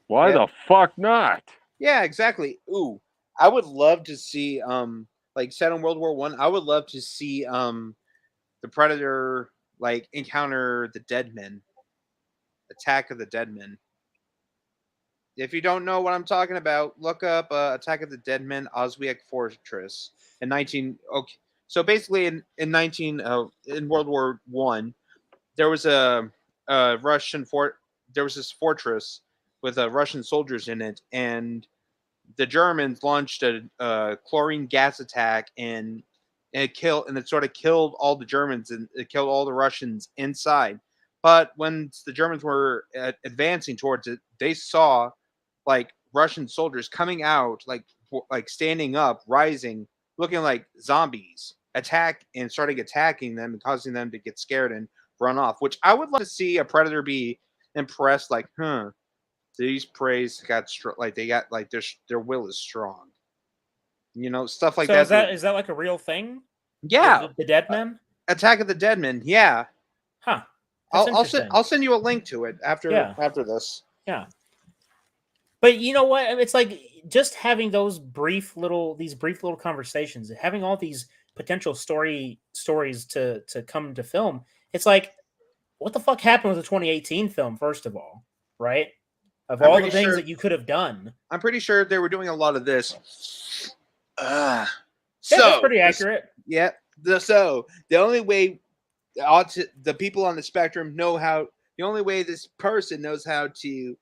Why the fuck not? Yeah, exactly. Ooh, I would love to see like set in World War I. I would love to see the Predator like encounter the Deadmen. Attack of the Deadmen. If you don't know what I'm talking about, look up Attack of the Deadmen Oswiak Fortress in 19. Okay, so basically in World War I, there was a Russian fort. There was this fortress with Russian soldiers in it, and the Germans launched a chlorine gas attack, and it sort of killed all the Germans and it killed all the Russians inside. But when the Germans were advancing towards it, they saw like Russian soldiers coming out, like standing up, rising, looking like zombies, starting attacking them and causing them to get scared and run off. Which I would love to see a Predator be impressed, like, these preys got their will is strong. Stuff like that. Is that like a real thing? Yeah, the Deadmen? Attack of the Deadmen. Yeah. Huh. I'll send you a link to it after this. Yeah. But you know what? It's like just having these brief little conversations, having all these potential stories to come to film. It's like, what the fuck happened with the 2018 film? First of all, right? Of all the things that you could have done, I'm pretty sure they were doing a lot of this. That's pretty accurate. So the only way the people on the spectrum the only way this person knows how to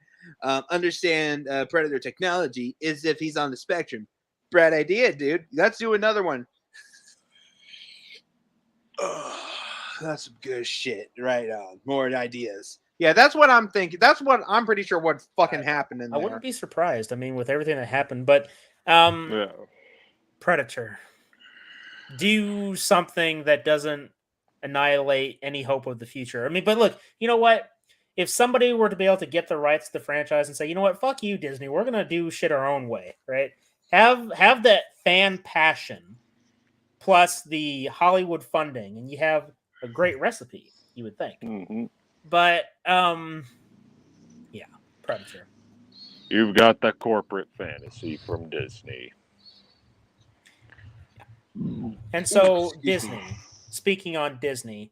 understand Predator technology is if he's on the spectrum. Bright idea, dude. Let's do another one. That's some good shit. Right on. More ideas. Yeah, that's what I'm thinking. That's what I'm pretty sure what fucking happened in there. I wouldn't be surprised. I mean, with everything that happened, but Predator, do something that doesn't annihilate any hope of the future. I mean, but look, you know what? If somebody were to be able to get the rights to the franchise and say, you know what, fuck you, Disney, we're gonna do shit our own way, right? Have that fan passion plus the Hollywood funding, and you have a great recipe, you would think. Mm-hmm. But Predator. You've got the corporate fantasy from Disney. And so Disney. Speaking on Disney,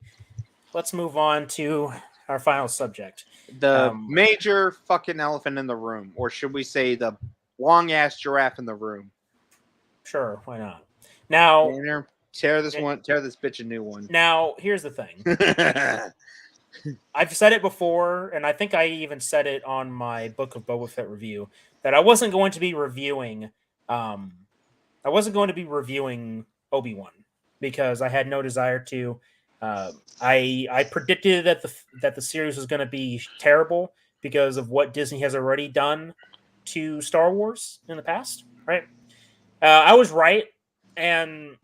let's move on to our final subject. The major fucking elephant in the room, or should we say the long ass giraffe in the room? Sure, why not? Now, tear this bitch a new one. Now, here's the thing. I've said it before, and I think I even said it on my Book of Boba Fett review, that I wasn't going to be reviewing Obi-Wan because I had no desire to. I predicted that the series was going to be terrible because of what Disney has already done to Star Wars in the past, right? I was right, and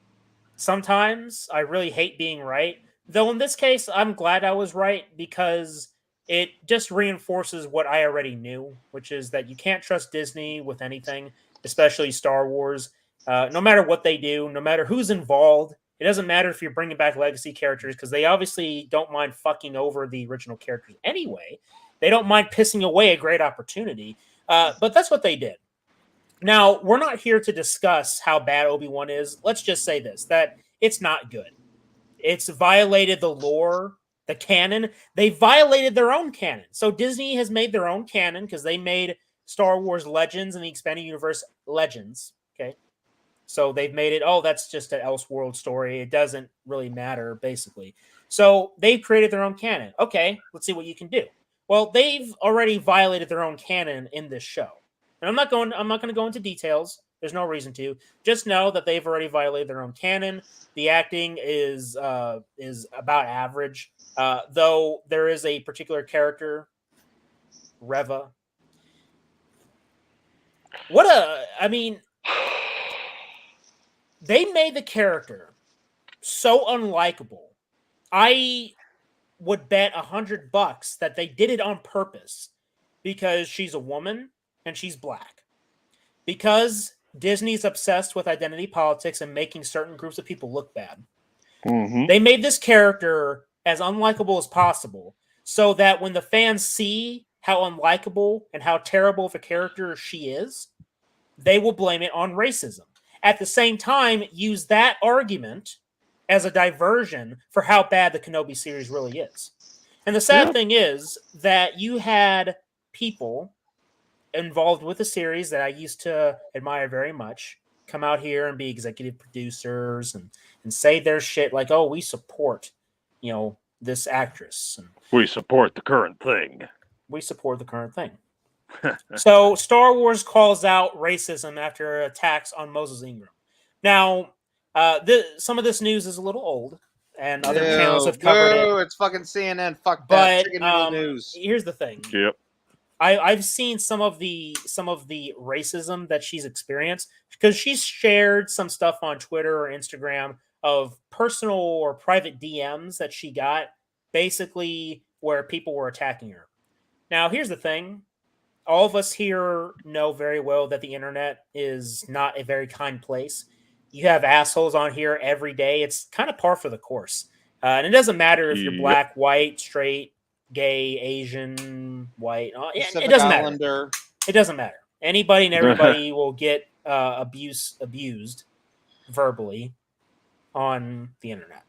sometimes I really hate being right. Though in this case, I'm glad I was right because it just reinforces what I already knew, which is that you can't trust Disney with anything, especially Star Wars. No matter what they do, no matter who's involved, it doesn't matter if you're bringing back legacy characters because they obviously don't mind fucking over the original characters anyway. They don't mind pissing away a great opportunity, but that's what they did. Now, we're not here to discuss how bad Obi-Wan is. Let's just say this, that It's not good. It's violated the lore, the canon. They violated their own canon. So Disney has made their own canon because they made Star Wars Legends and the Expanded Universe Legends. Okay. So they've made it, oh, that's just an Elseworld story. It doesn't really matter, basically. So they've created their own canon. Okay, let's see what you can do. Well, they've already violated their own canon in this show. And I'm not going to go into details. There's no reason to. Just know that they've already violated their own canon. The acting is about average. Though there is a particular character, Reva. They made the character so unlikable. I would bet $100 that they did it on purpose because she's a woman and she's black. Because Disney's obsessed with identity politics and making certain groups of people look bad. Mm-hmm. They made this character as unlikable as possible so that when the fans see how unlikable and how terrible of a character she is, they will blame it on racism. At the same time, use that argument as a diversion for how bad the Kenobi series really is. And the sad thing is that you had people involved with the series that I used to admire very much come out here and be executive producers and say their shit like, oh, we support, this actress. And We support the current thing. we support the current thing. So Star Wars calls out racism after attacks on Moses Ingram. Now, some of this news is a little old, and other channels have covered it. It's fucking CNN. Fuck But that. Chicken noodle news. here's the thing. Yep. I've seen some of the racism that she's experienced because she's shared some stuff on Twitter or Instagram of personal or private DMs that she got, basically where people were attacking her. Now, here's the thing. All of us here know very well that the internet is not a very kind place. You have assholes on here every day. It's kind of par for the course. And it doesn't matter if you're black, white, straight, gay, Asian, white. It doesn't matter. It doesn't matter. Anybody and everybody will get abused verbally on the internet.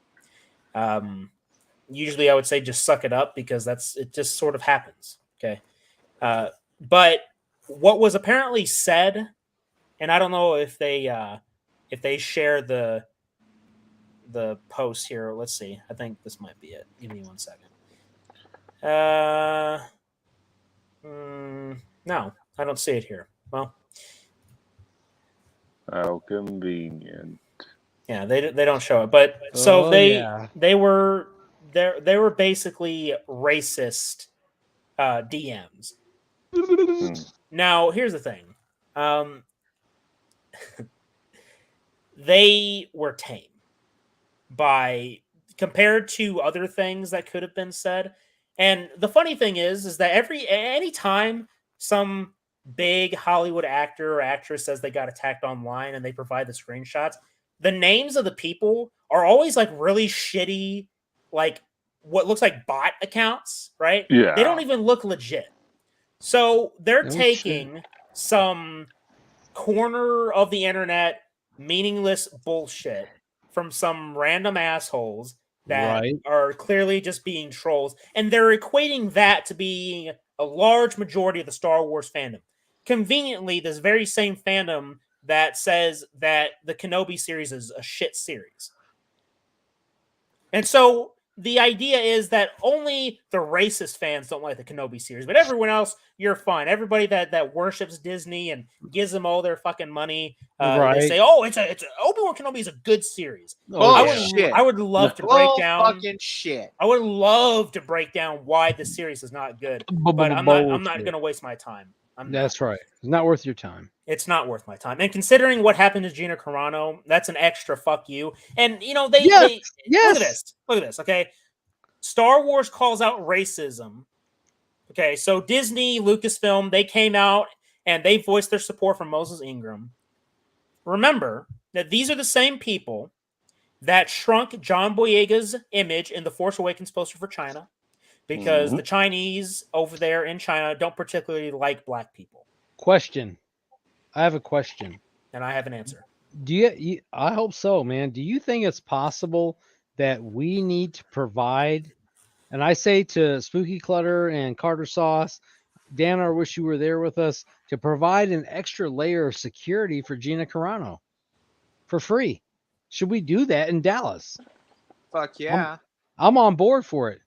Usually I would say just suck it up because it just sort of happens. Okay. But what was apparently said, and I don't know if they share the post here. Let's see. I think this might be it. Give me 1 second. No, I don't see it here. Well, how convenient. Yeah, they don't show it, but so they were basically racist DMs. Now, here's the thing. They were tame compared to other things that could have been said. And the funny thing is that anytime some big Hollywood actor or actress says they got attacked online and they provide the screenshots, the names of the people are always like really shitty, like what looks like bot accounts, right? Yeah. They don't even look legit. So they're taking some corner of the internet meaningless bullshit from some random assholes that are clearly just being trolls, and they're equating that to being a large majority of the Star Wars fandom. Conveniently, this very same fandom that says that the Kenobi series is a shit series. And so the idea is that only the racist fans don't like the Kenobi series, but everyone else, you're fine. Everybody that worships Disney and gives them all their fucking money, they say, "Oh, it's Obi-Wan Kenobi is a good series." I would love to break down fucking shit. I would love to break down why the series is not good, but I'm not going to waste my time. That's right. It's not worth your time. It's not worth my time. And considering what happened to Gina Carano, that's an extra fuck you. And, look at this. Look at this, okay? Star Wars calls out racism. Okay, so Disney, Lucasfilm, they came out and they voiced their support for Moses Ingram. Remember that these are the same people that shrunk John Boyega's image in the Force Awakens poster for China. Because the Chinese over there in China don't particularly like black people. Question. I have a question. And I have an answer. I hope so, man. Do you think it's possible that we need to provide, and I say to Spooky Clutter and Carter Sauce, Dan, I wish you were there with us, to provide an extra layer of security for Gina Carano for free? Should we do that in Dallas? Fuck yeah. I'm on board for it.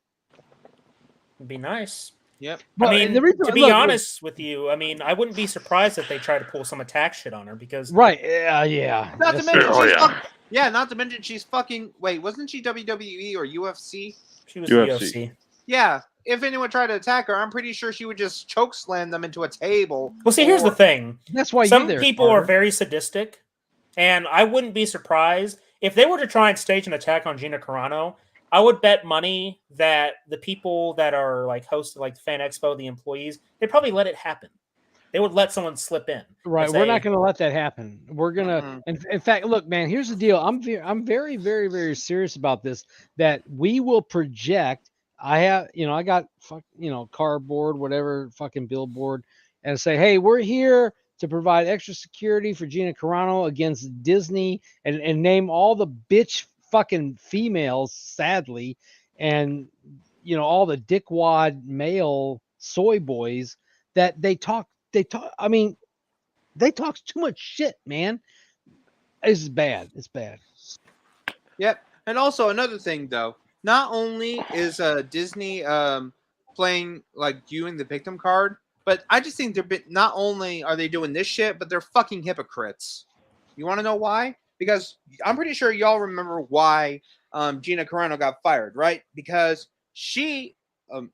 It'd be nice. Yep. But I mean, the reason, to be look, honest with you, I mean, I wouldn't be surprised if they try to pull some attack shit on her because right? Yeah. Not to Yes, mention Oh, she's yeah. not to mention she's fucking. Wait, wasn't she WWE or UFC? she was UFC. the UFC. Yeah. If anyone tried to attack her, I'm pretty sure she would just choke slam them into a table. Well, see, here's the or- thing. that's why Some you're there. people are Carter. very sadistic, and I wouldn't be surprised if they were to try and stage an attack on Gina Carano. I would bet money that the people that are like hosting like the Fan Expo, the employees, they'd probably let it happen. They would let someone slip in. Right, and we're say, not going to let that happen. We're gonna, Mm-mm. in fact, look, man. Here's the deal. I'm very, very, very serious about this. That we will project. I have, I got cardboard, whatever, fucking billboard, and say, hey, we're here to provide extra security for Gina Carano against Disney, and name all the bitch fucking females, sadly, and all the dickwad male soy boys that they talk. I mean, they talk too much shit, man. It's bad. It's bad. Yep. And also another thing though, not only is Disney playing like viewing the victim card, but I just think not only are they doing this shit, but they're fucking hypocrites. You want to know why? Because I'm pretty sure y'all remember why Gina Carano got fired, right? Because she hold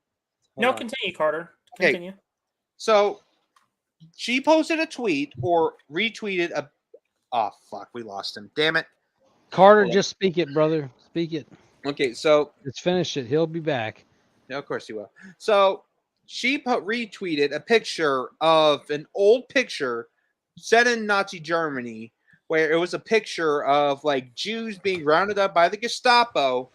no, on. continue, Carter. Okay. Continue. So she posted a tweet or retweeted a. Oh fuck, we lost him. Damn it. Carter, Hold on. just speak it, brother. Speak it. Okay, so Let's finish it. He'll be back. yeah, of course he will. So she retweeted a picture of an old picture set in Nazi Germany, where it was a picture of like Jews being rounded up by the Gestapo.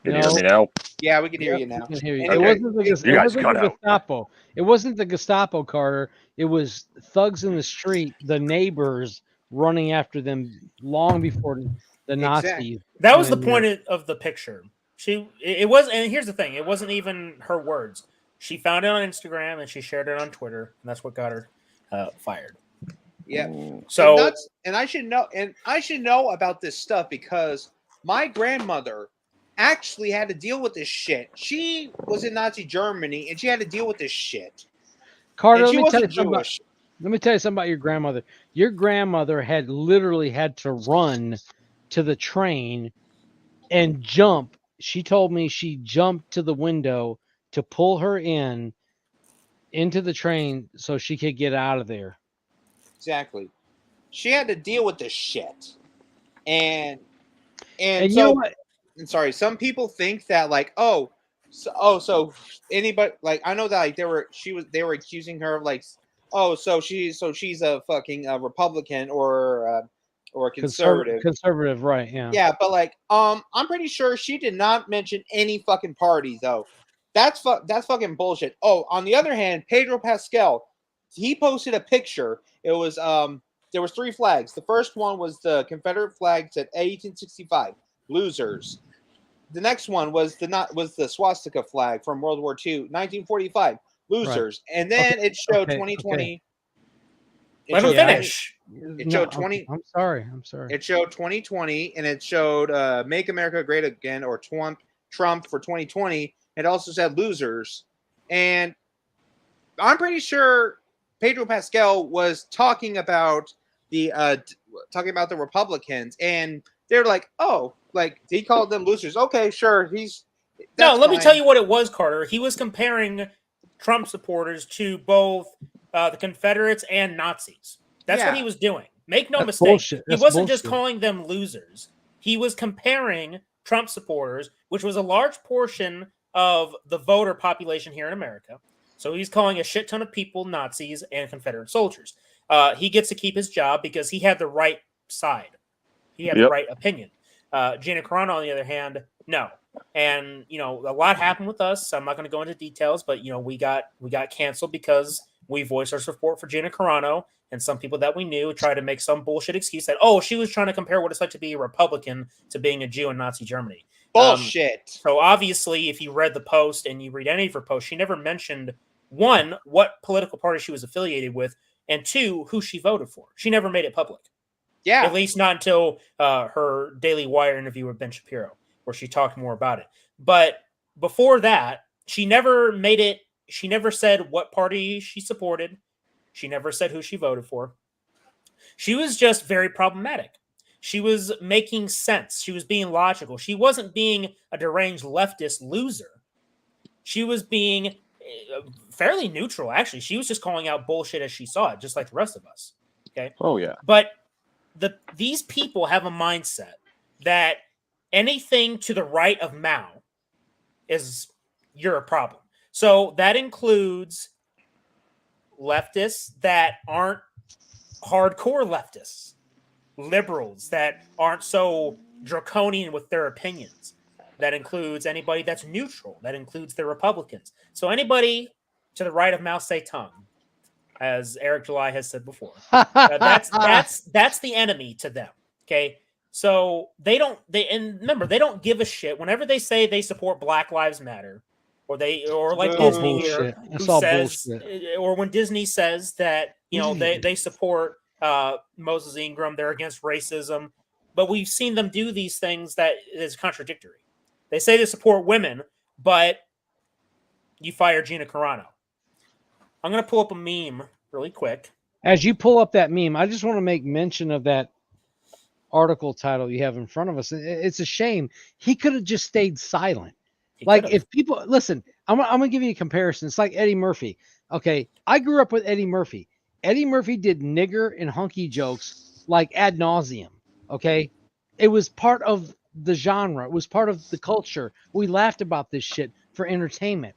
Can you hear me now? Yeah, we can hear Yep, you now. we can hear you. And It Okay. wasn't the, You it guys wasn't cut the out. Gestapo. It wasn't the Gestapo, Carter. It was thugs in the street, the neighbors running after them long before the Nazis. Exactly. That was the went in point there. of the picture. It was, and here's the thing: it wasn't even her words. She found it on Instagram and she shared it on Twitter, and that's what got her fired. Yeah. So And I should know about this stuff because my grandmother actually had to deal with this shit. She was in Nazi Germany and she had to deal with this shit. Carter, And let she me tell you wasn't something. Jewish. Let me tell you something about your grandmother. Your grandmother had literally had to run to the train and jump. She told me she jumped to the window to pull her into the train so she could get out of there. Exactly. She had to deal with this shit. And And so you know what? and sorry, some people think that like, so anybody like I know that like they were accusing her of like, so she's a fucking Republican or a conservative. Conservative, right? Yeah. Yeah, but like, I'm pretty sure she did not mention any fucking party though. That's fucking bullshit. Oh, on the other hand, Pedro Pascal, he posted a picture. It was there was 3 flags. The first one was the Confederate flag, said 1865, losers. The next one was the swastika flag from World War II, 1945, losers. Right. And then it showed 2020. Let him finish. It showed 20. I'm sorry. It showed 2020, and it showed "Make America Great Again" or Trump for 2020. It also said "losers," and I'm pretty sure Pedro Pascal was talking about the Republicans, and they're like, "Oh, like he called them losers." Okay, sure. Let me tell you what it was, Carter. He was comparing Trump supporters to both the Confederates and Nazis. That's what he was doing. Make no mistake. Bullshit. He wasn't just calling them losers. He was comparing Trump supporters, which was a large portion of the voter population here in America. So he's calling a shit ton of people Nazis and Confederate soldiers. He gets to keep his job because he had the right side. He had the right opinion. Gina Carano, on the other hand, no. And a lot happened with us. I'm not going to go into details, but we got canceled because we voiced our support for Gina Carano. And some people that we knew tried to make some bullshit excuse that, oh, she was trying to compare what it's like to be a Republican to being a Jew in Nazi Germany. Bullshit. So obviously, if you read the post and you read any of her posts, she never mentioned, one, what political party she was affiliated with, and two, who she voted for. She never made it public. Yeah. At least not until her Daily Wire interview with Ben Shapiro, where she talked more about it. But before that, she never made it. She never said what party she supported. She never said who she voted for. She was just very problematic. She was making sense. She was being logical. She wasn't being a deranged leftist loser. She was being fairly neutral, actually. She was just calling out bullshit as she saw it, just like the rest of us. Okay. Oh yeah. But these people have a mindset that anything to the right of Mao is you're a problem. So that includes leftists that aren't hardcore leftists, liberals that aren't so draconian with their opinions. That includes anybody that's neutral. That includes the Republicans. So anybody to the right of Mao Zedong, as Eric July has said before, that's the enemy to them. Okay, so and remember, they don't give a shit. Whenever they say they support Black Lives Matter, or like Disney here, who says, or when Disney says that they support Moses Ingram, they're against racism, but we've seen them do these things that is contradictory. They say they support women, but you fire Gina Carano. I'm going to pull up a meme really quick. As you pull up that meme, I just want to make mention of that article title you have in front of us. It's a shame. He could have just stayed silent. If people listen, I'm going to give you a comparison. It's like Eddie Murphy. Okay, I grew up with Eddie Murphy. Eddie Murphy did nigger and hunky jokes like ad nauseum. Okay, it was part of the genre. It was part of the culture. We laughed about this shit for entertainment.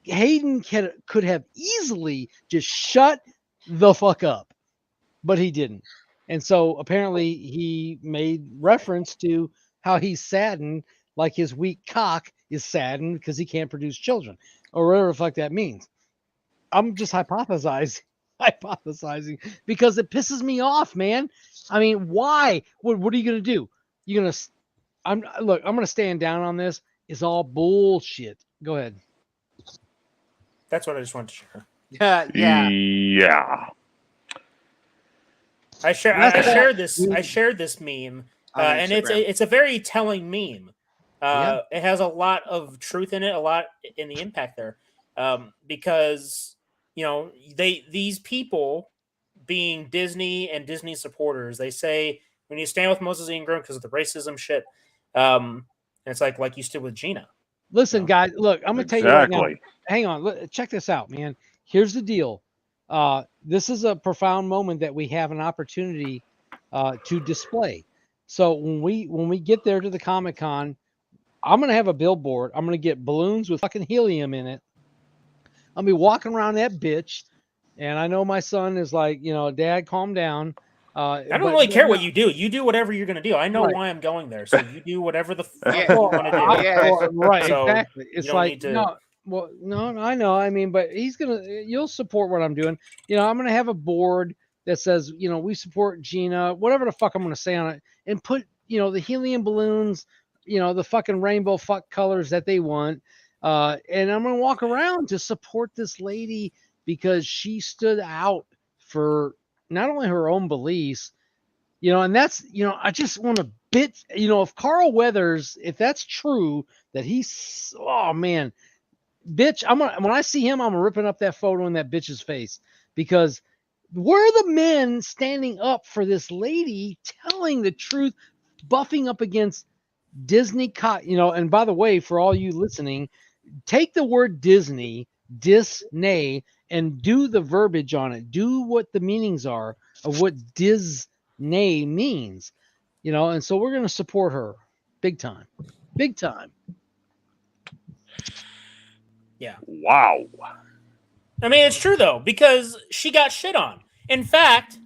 Hayden could have easily just shut the fuck up, but he didn't. And so apparently he made reference to how he's saddened, like his weak cock is saddened because he can't produce children, or whatever the fuck that means. I'm just hypothesizing because it pisses me off, man. I mean, why? What are you gonna do? I'm gonna stand down on this. It's all bullshit. Go ahead. That's what I just wanted to share. Yeah. I shared this meme, and it's a very telling meme. It has a lot of truth in it, a lot in the impact there, because these people being Disney and Disney supporters, they say we need to stand with Moses Ingram because of the racism shit. And it's like you stood with Gina. Listen, guys, look, I'm going to tell you right now. Hang on. Check this out, man. Here's the deal. This is a profound moment that we have an opportunity to display. So when we get there to the Comic-Con, I'm going to have a billboard. I'm going to get balloons with fucking helium in it. I'll be walking around that bitch. And I know my son is like, Dad, calm down. I don't really care what you do. You do whatever you're going to do. I know why I'm going there. So you do whatever the fuck you want to do. Yeah, right. So exactly. It's like, no, I know. I mean, but you'll support what I'm doing. I'm going to have a board that says, we support Gina, whatever the fuck I'm going to say on it, and put, the helium balloons, the fucking rainbow fuck colors that they want. And I'm going to walk around to support this lady because she stood out for not only her own beliefs, and that's, I just want to if Carl Weathers, if that's true, that he's, oh man, bitch, when I see him, I'm ripping up that photo in that bitch's face, because we're the men standing up for this lady telling the truth, buffing up against Disney, and by the way, for all you listening, take the word Disney, and do the verbiage on it. Do what the meanings are of what Disney means, and so we're going to support her big time. Yeah. Wow. I mean, it's true though, because she got shit on. In fact,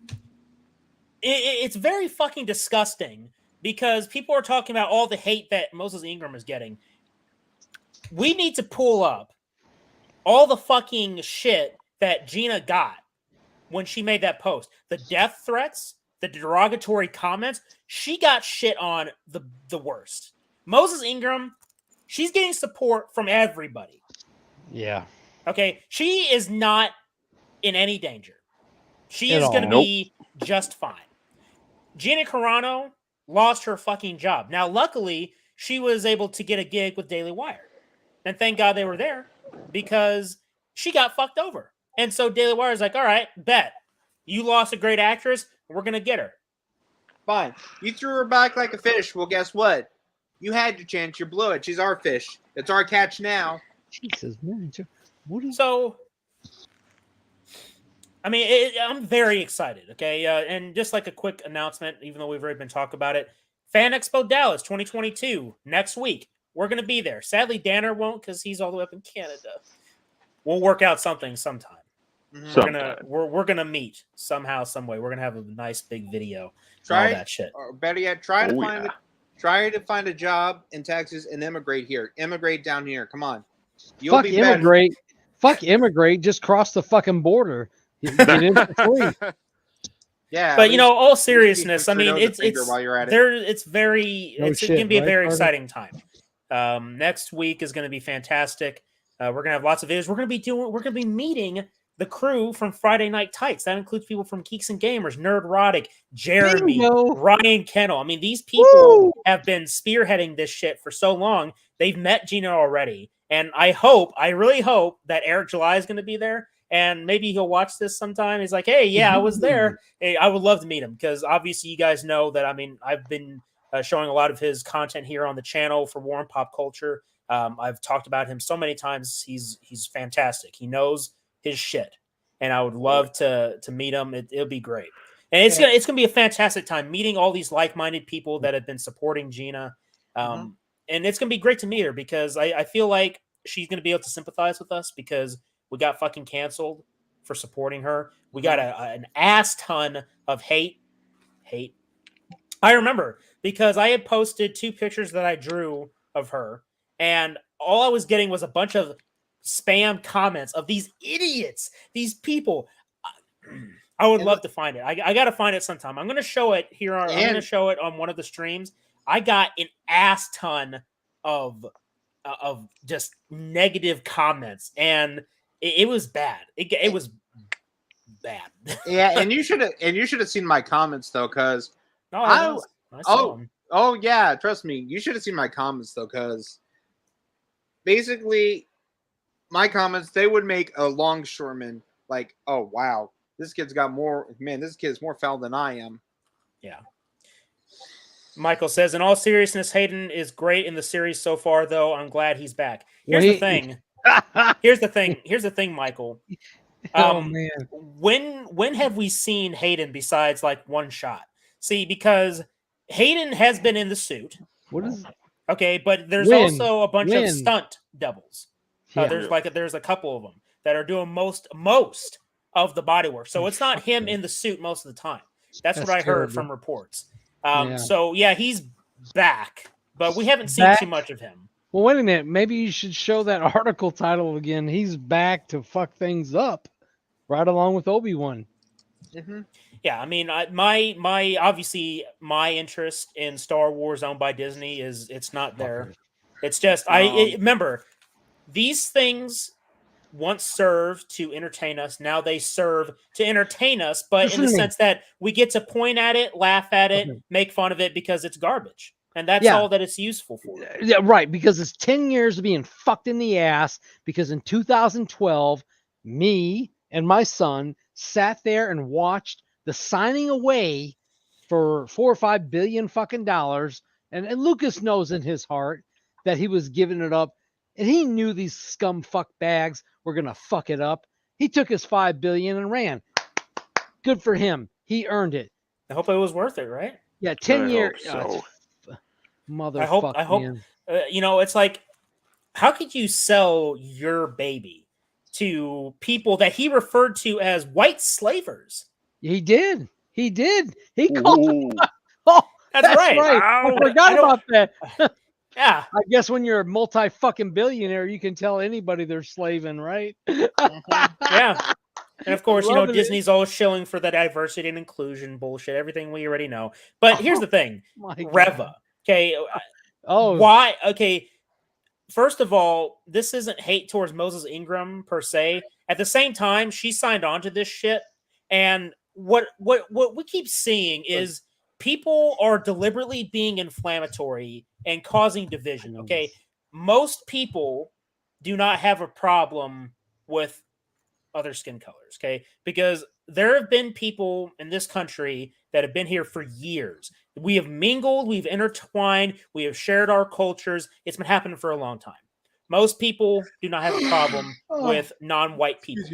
it's very fucking disgusting because people are talking about all the hate that Moses Ingram is getting. We need to pull up all the fucking shit that Gina got when she made that post. The death threats, the derogatory comments, she got shit on the worst. Moses Ingram, she's getting support from everybody. Yeah. Okay, she is not in any danger. She At is going to all. be just fine. Gina Carano lost her fucking job. Now, luckily, she was able to get a gig with Daily Wire. And thank God they were there because she got fucked over. And so Daily Wire is like, all right, bet. You lost a great actress. We're going to get her. Fine. You threw her back like a fish. Well, guess what? You had your chance. You blew it. She's our fish. It's our catch now. Jesus, man. What is... So, I mean, I'm very excited, okay? And just like a quick announcement, even though we've already been talking about it, Fan Expo Dallas 2022, next week. We're going to be there. Sadly, Danner won't because he's all the way up in Canada. We'll work out something sometime. Mm-hmm. We're gonna meet somehow, some way. We're gonna have a nice big video. Try all that shit. Or better yet, try to find a job in Texas and immigrate here. Immigrate down here. Come on. Fuck immigrate. Fuck immigrate. Just cross the fucking border. Get in for free. Yeah, but all seriousness, I mean, it's while you're at it. there. It's very. No it's shit, gonna be a right, very Carter? exciting time. Next week is gonna be fantastic. We're gonna have lots of videos. We're gonna be meeting the crew from Friday Night Tights. That includes people from Geeks and Gamers, Nerdrotic, Jeremy, Bingo. Ryan Kennel. I mean, these people have been spearheading this shit for so long. They've met Gina already. And I really hope that Eric July is going to be there. And maybe he'll watch this sometime. He's like, hey, yeah, I was there. Hey, I would love to meet him because obviously you guys know that, I mean, I've been showing a lot of his content here on the channel for War and Pop Culture. I've talked about him so many times. He's fantastic. He knows his shit, and I would love to meet him. It'll be great, and it's gonna be a fantastic time meeting all these like-minded people that have been supporting Gina, and it's gonna be great to meet her because I feel like she's gonna be able to sympathize with us because we got fucking canceled for supporting her. We got an ass ton of hate. I remember because I had posted 2 pictures that I drew of her, and all I was getting was a bunch of spam comments of these idiots, these people. I would love to find it. I got to find it sometime. I'm going to show it here. I'm going to show it on one of the streams. I got an ass ton of just negative comments, and it was bad. It was bad. Yeah, and you should have seen my comments though, because I saw them. Oh yeah, trust me, you should have seen my comments though, because basically my comments, they would make a longshoreman like, oh wow, this kid's more foul than I am. Yeah. Michael says, in all seriousness, Hayden is great in the series so far, though. I'm glad he's back. Here's the thing. Here's the thing, Michael. Oh man. When have we seen Hayden besides like one shot? See, because Hayden has been in the suit. What is? Okay, but there's also a bunch of stunt doubles. There's a couple of them that are doing most of the body work. So it's not him in the suit most of the time. That's what I heard from reports. So yeah, he's back, but we haven't seen too much of him. Well, wait a minute. Maybe you should show that article title again. He's back to fuck things up, right along with Obi-Wan. Mm-hmm. Yeah, I mean, my my interest in Star Wars owned by Disney it's not there. It's just remember these things once served to entertain us. Now they serve to entertain us, but in the sense that we get to point at it, laugh at it, make fun of it because it's garbage. And that's all that it's useful for. Yeah, right. Because it's 10 years of being fucked in the ass. Because in 2012, me and my son sat there and watched the signing away for $4 or $5 billion fucking dollars. And Lucas knows in his heart that he was giving it up. And he knew these scum fuck bags were going to fuck it up. He took his $5 billion and ran. Good for him. He earned it. I hope it was worth it, right? Yeah, 10 years. So. Motherfucker. I hope. It's like, how could you sell your baby to people that he referred to as white slavers? He did. He called them. Oh, that's right. I forgot about that. Yeah. I guess when you're a multi-fucking billionaire, you can tell anybody they're slaving, right? Yeah. And of course, Loving it. Disney's always shilling for the diversity and inclusion bullshit, everything we already know. But here's the thing, My God. Reva. Okay, Oh, why? Okay, first of all, this isn't hate towards Moses Ingram per se. At the same time, she signed on to this shit, and what we keep seeing is people are deliberately being inflammatory and causing division. Okay, most people do not have a problem with other skin colors, okay? Because there have been people in this country that have been here for years. We have mingled, we've intertwined, we have shared our cultures. It's been happening for a long time. Most people do not have a problem with non-white people.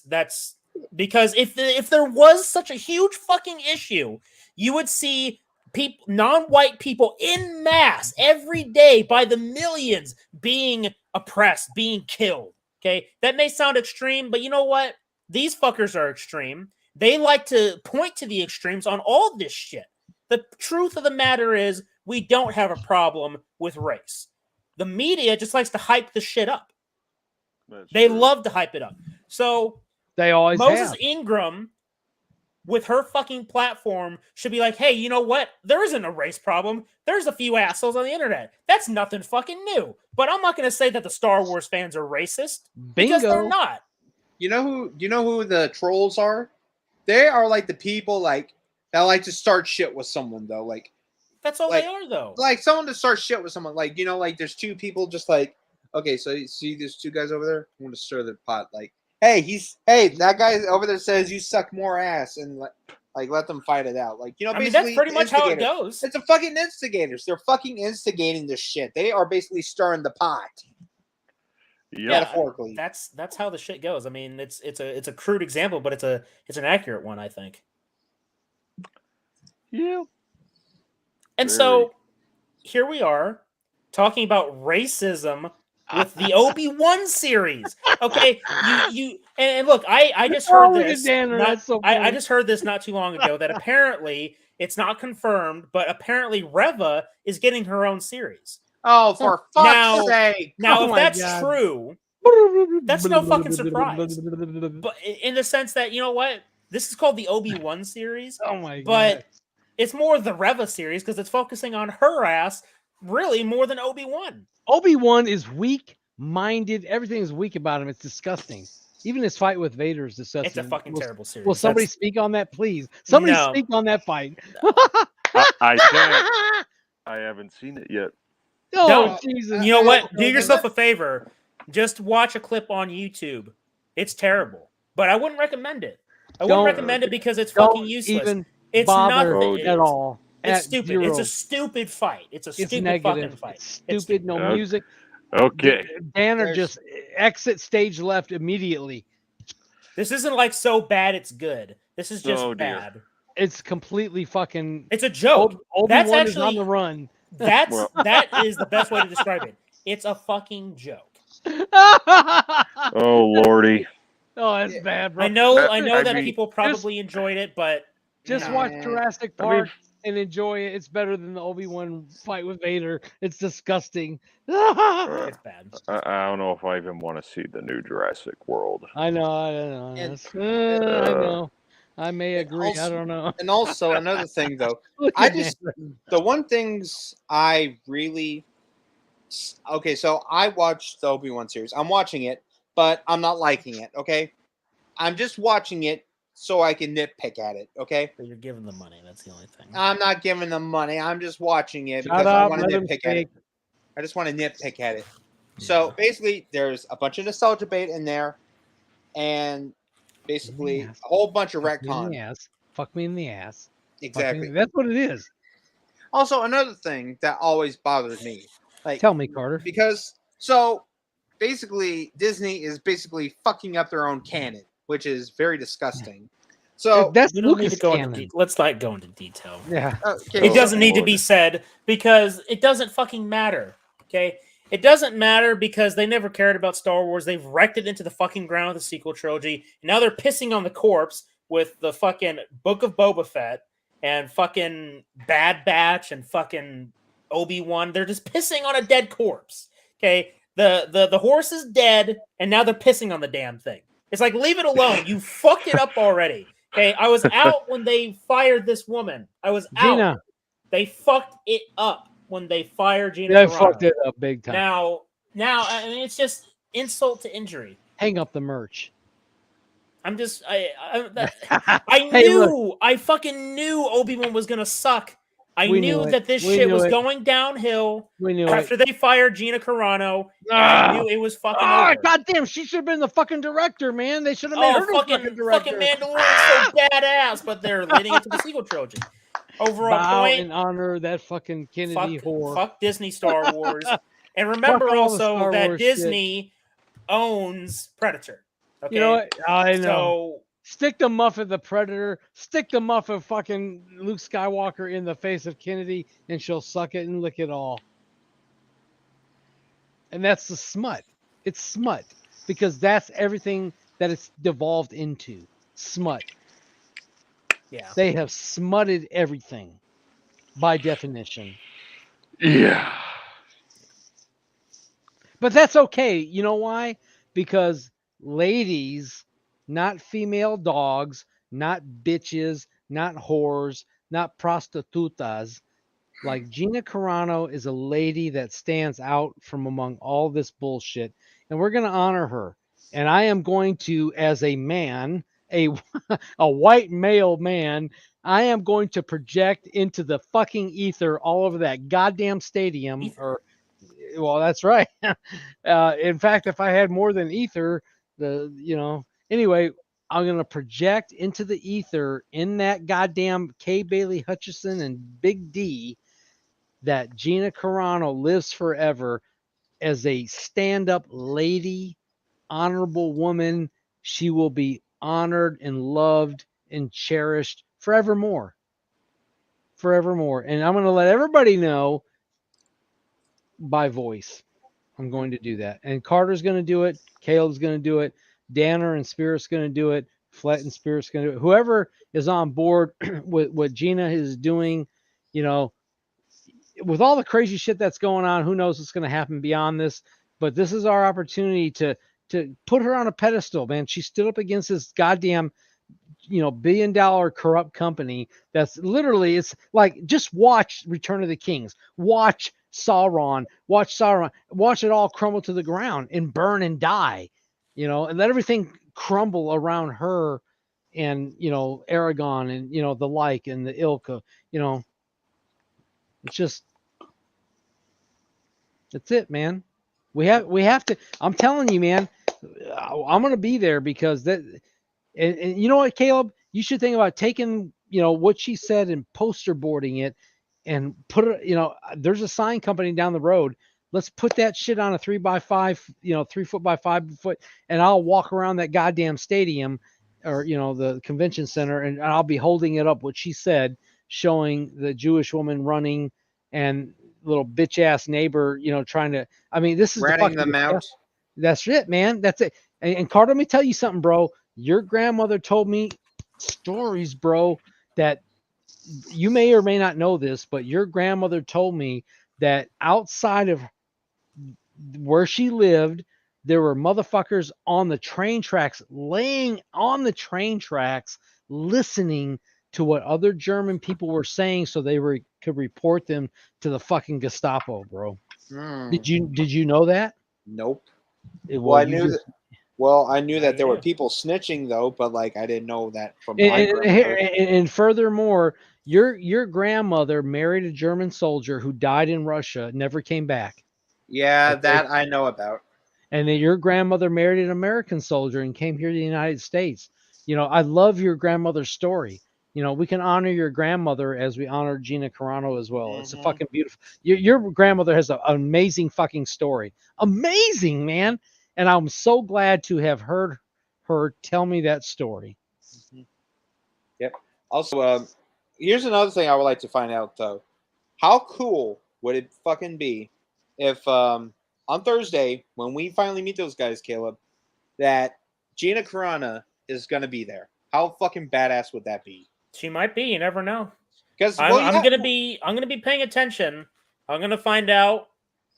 That's because if there was such a huge fucking issue, you would see people, non-white people in mass every day by the millions being oppressed, being killed. Okay, that may sound extreme, but you know what? These fuckers are extreme. They like to point to the extremes on all this shit. The truth of the matter is, we don't have a problem with race. The media just likes to hype the shit up. They love to hype it up. So they always Moses have. Ingram, with her fucking platform, should be like, hey, you know what? There isn't a race problem. There's a few assholes on the internet. That's nothing fucking new. But I'm not going to say that the Star Wars fans are racist. Because Bingo. they're not. You know who the trolls are? They are like the people that like to start shit with someone though. Like that's all they are though. Like someone to start shit with someone. Like there's two people just like, okay, so you see there's two guys over there. I want to stir the pot. Like, hey, that guy over there says you suck more ass, and like let them fight it out. Like, basically that's pretty much how it goes. It's a fucking instigators. They're fucking instigating this shit. They are basically stirring the pot. Yep. Metaphorically. That's how the shit goes. I mean, it's a crude example, but it's an accurate one, I think. Yeah. And so here we are talking about racism with the Obi-Wan series. Okay, you and look, I just heard this. I just heard this not too long ago that apparently it's not confirmed, but apparently Reva is getting her own series. Oh, for fuck's sake! Now, if that's true, that's no fucking surprise. But in the sense that, you know what, this is called the Obi-Wan series. Oh my god! But it's more the Reva series because it's focusing on her ass really more than Obi-Wan. Obi-Wan is weak-minded. Everything is weak about him. It's disgusting. Even his fight with Vader is disgusting. It's a fucking terrible series. Will somebody speak on that, please? Somebody speak on that fight. I can't. I haven't seen it yet. Oh, Jesus. You know what? Do yourself a favor. Just watch a clip on YouTube. It's terrible. But I wouldn't recommend it. I wouldn't recommend it because it's fucking useless. It's not at all. It's stupid. 0. It's a stupid fight. It's a stupid fucking fight. It's stupid. No music. Okay. Danner just exit stage left immediately. This isn't like so bad it's good. This is just bad. It's completely fucking. It's a joke. That's actually is on the run. That is the best way to describe it. It's a fucking joke. Oh lordy. Oh, that's bad, bro. I know that people probably enjoyed it, but just watch Jurassic Park and enjoy it. It's better than the Obi-Wan fight with Vader. It's disgusting. It's bad. I don't know if I even want to see the new Jurassic World. I know. I know. I may agree. I don't know. And also another thing, though, the one things I really so I watched the Obi-Wan series. I'm watching it, but I'm not liking it. Okay, I'm just watching it so I can nitpick at it. Okay, but you're giving them money. That's the only thing. I'm not giving them money. I'm just watching it because I want to nitpick at it. I just want to nitpick at it. So basically, there's a bunch of nostalgia bait in there, and basically a whole bunch of retcon. Fuck me in the ass. Exactly. That's what it is. Also, another thing that always bothers me. Like, tell me, Carter. Because so basically, Disney is basically fucking up their own canon, which is very disgusting. So that's Lucas canon. Let's not go into detail. Yeah. It doesn't need to be said because it doesn't fucking matter. Okay. It doesn't matter because they never cared about Star Wars. They've wrecked it into the fucking ground with the sequel trilogy. And now they're pissing on the corpse with the fucking Book of Boba Fett and fucking Bad Batch and fucking Obi-Wan. They're just pissing on a dead corpse. Okay. The horse is dead and now they're pissing on the damn thing. It's like, leave it alone. You fucked it up already. Okay, I was out when they fired this woman. I was out. Gina. They fucked it up when they fired Gina They Carano. fucked it up big time. Now, I mean, it's just insult to injury. Hang up the merch. I'm just, I Hey, look, I fucking knew Obi-Wan was gonna suck. I We knew knew it. that this We shit knew was it. going downhill we knew after it. they fired Gina Carano, and I knew it was fucking over. Goddamn! She should have been the fucking director, man. They should have made her the fucking director. Fucking Mandalorian's so badass, but they're leading it to the sequel trilogy. Overall Bow point, and honor that fucking Kennedy whore. fuck Disney Star Wars. And remember Fuck all the also Star that Wars Disney owns Predator. Okay? You know what? I know. So Stick the muff of the Predator. Stick the muff of fucking Luke Skywalker in the face of Kennedy, and she'll suck it and lick it all. And that's the smut. It's smut because that's everything that it's devolved into. Smut. yeah. They have smutted everything by definition. Yeah. But that's okay. You know why? Because ladies, not female dogs, not bitches, not whores, not prostitutas. Like Gina Carano is a lady that stands out from among all this bullshit, and we're going to honor her. And I am going to, as a man, a white male man, I am going to project into the fucking ether all over that goddamn stadium. Well, that's right. In fact, if I had more than ether, anyway, I'm going to project into the ether in that goddamn Kay Bailey Hutchison and Big D that Gina Carano lives forever as a stand-up lady, honorable woman. She will be honored and loved and cherished forevermore. Forevermore. And I'm going to let everybody know by voice. I'm going to do that. And Carter's going to do it. Caleb's going to do it. Danner and Spirit's going to do it. Flett and Spirit's going to do it. Whoever is on board with what Gina is doing, with all the crazy shit that's going on, who knows what's going to happen beyond this. But this is our opportunity to put her on a pedestal, man. She stood up against this goddamn $1 billion corrupt company that's literally, it's like, just watch Return of the Kings, watch Sauron, watch it all crumble to the ground and burn and die, and let everything crumble around her and Aragon and the like and the Ilka. It's just, that's it, man. We have to, I'm telling you, man, I'm gonna be there because that. And you know what, Caleb? You should think about taking, what she said and poster boarding it and put it, there's a sign company down the road. Let's put that shit on a 3x5, 3 foot by 5 foot, and I'll walk around that goddamn stadium or, the convention center, and I'll be holding it up, what she said, showing the Jewish woman running and little bitch ass neighbor, trying to, this is ratting them out. That's it, man. That's it. And Carter, let me tell you something, bro. Your grandmother told me stories, bro, that you may or may not know this, but your grandmother told me that outside of where she lived, there were motherfuckers on the train tracks, laying on the train tracks, listening to what other German people were saying so they could report them to the fucking Gestapo, bro. Did you know that? Nope. Well, I knew that. Well, I knew that there were people snitching, though, but I didn't know that from my grandmother. And furthermore, your grandmother married a German soldier who died in Russia, never came back. Yeah, okay. That I know about. And then your grandmother married an American soldier and came here to the United States. I love your grandmother's story. We can honor your grandmother as we honor Gina Carano as well. Mm-hmm. It's a fucking beautiful. Your grandmother has an amazing fucking story. Amazing, man. And I'm so glad to have heard her tell me that story. Mm-hmm. Yep. Also, here's another thing I would like to find out, though. How cool would it fucking be if on Thursday, when we finally meet those guys, Caleb, that Gina Carano is going to be there? How fucking badass would that be? She might be. You never know. Because I'm gonna be paying attention. I'm gonna find out,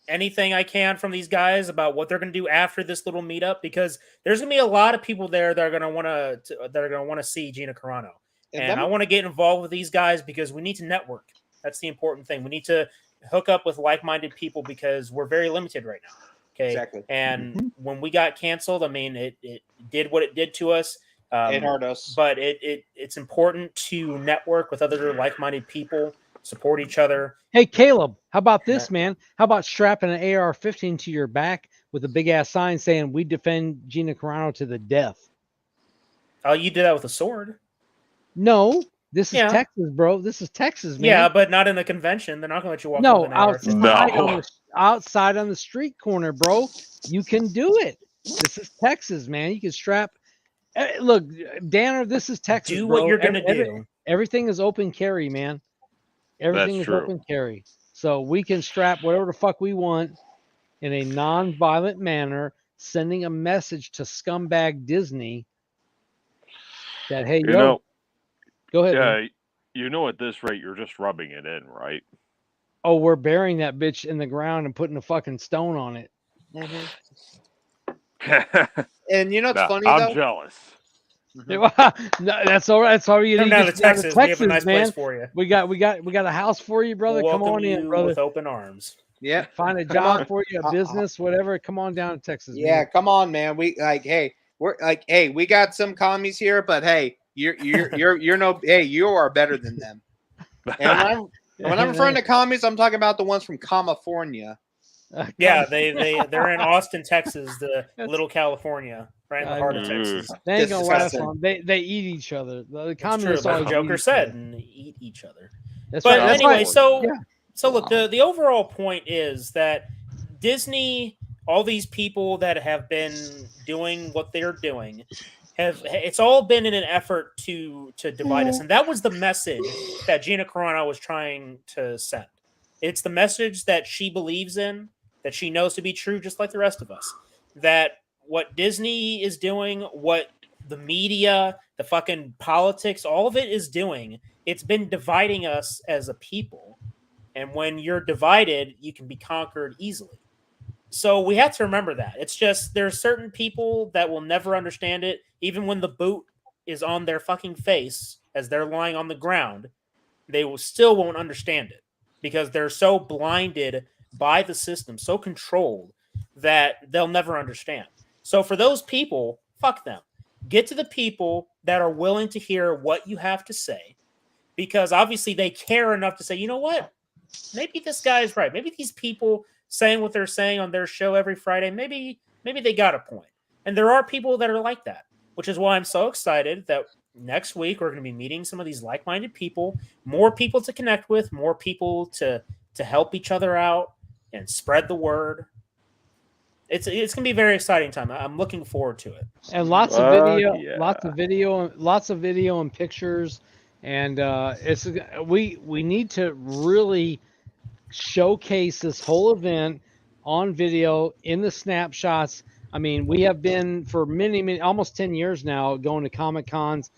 anything I can from these guys about what they're going to do after this little meetup, because there's going to be a lot of people there that are going to want to see Gina Carano, and I want to get involved with these guys because we need to network. That's the important thing. We need to hook up with like-minded people because we're very limited right now. Okay, Exactly. And when we got canceled, I mean, it did what it did to us. It hurt us, but it's important to network with other like-minded people, support each other. Hey, Caleb, how about this, man? How about strapping an AR-15 to your back with a big-ass sign saying, "We defend Gina Carano to the death"? Oh, you did that with a sword? No, this is Yeah. Texas, bro. This is Texas, man. Yeah, but not in a convention. They're not going to let you walk No, with an AR-15. outside on the street corner, bro. You can do it. This is Texas, man. You can strap. Look, Danner, this is Texas, Do bro. what you're going to do. Everything is open carry, man. Everything That's is true. open carry. So we can strap whatever the fuck we want in a non-violent manner, sending a message to scumbag Disney that, hey, You know, go ahead. yeah, Man. you know, at this rate, you're just rubbing it in, right? Oh, we're burying that bitch in the ground and putting a fucking stone on it. And you know what's funny I'm though? jealous. No, that's all right. That's all you Come need. down to Texas. We have a nice man. place for you. We got a house for you, brother. We'll Come welcome on in, you brother. with open arms. Yeah. Find a job for you, a business, whatever. Come on down to Texas. Yeah, man. come on, man. We we got some commies here, but hey, you're no, hey, you are better than them. And when I'm referring to commies, I'm talking about the ones from California. Yeah, they're in Austin, Texas, the little California, right in the heart of Texas. They ain't gonna last long. They eat each other. The communists true, like always Joker eat said, and eat each other. That's but right. anyway, That's so yeah. so look, the overall point is that Disney, all these people that have been doing what they're doing, it's all been in an effort to divide us, and that was the message that Gina Carano was trying to send. It's the message that she believes in, that she knows to be true, just like the rest of us. That what Disney is doing, what the media, the fucking politics, all of it is doing, it's been dividing us as a people. And when you're divided, you can be conquered easily. So we have to remember that. It's just there are certain people that will never understand it, even when the boot is on their fucking face as they're lying on the ground. They won't understand it because they're so blinded by the system, so controlled that they'll never understand. So for those people, fuck them. Get to the people that are willing to hear what you have to say, because obviously they care enough to say, you know what? Maybe this guy is right. Maybe these people saying what they're saying on their show every Friday, maybe they got a point. And there are people that are like that, which is why I'm so excited that next week we're going to be meeting some of these like-minded people, more people to connect with, more people to help each other out and spread the word. It's going to be a very exciting time. I'm looking forward to it. And lots of video, yeah. lots of video and pictures. And we need to really showcase this whole event on video in the snapshots. I mean, we have been for many, almost 10 years now going to Comic Cons.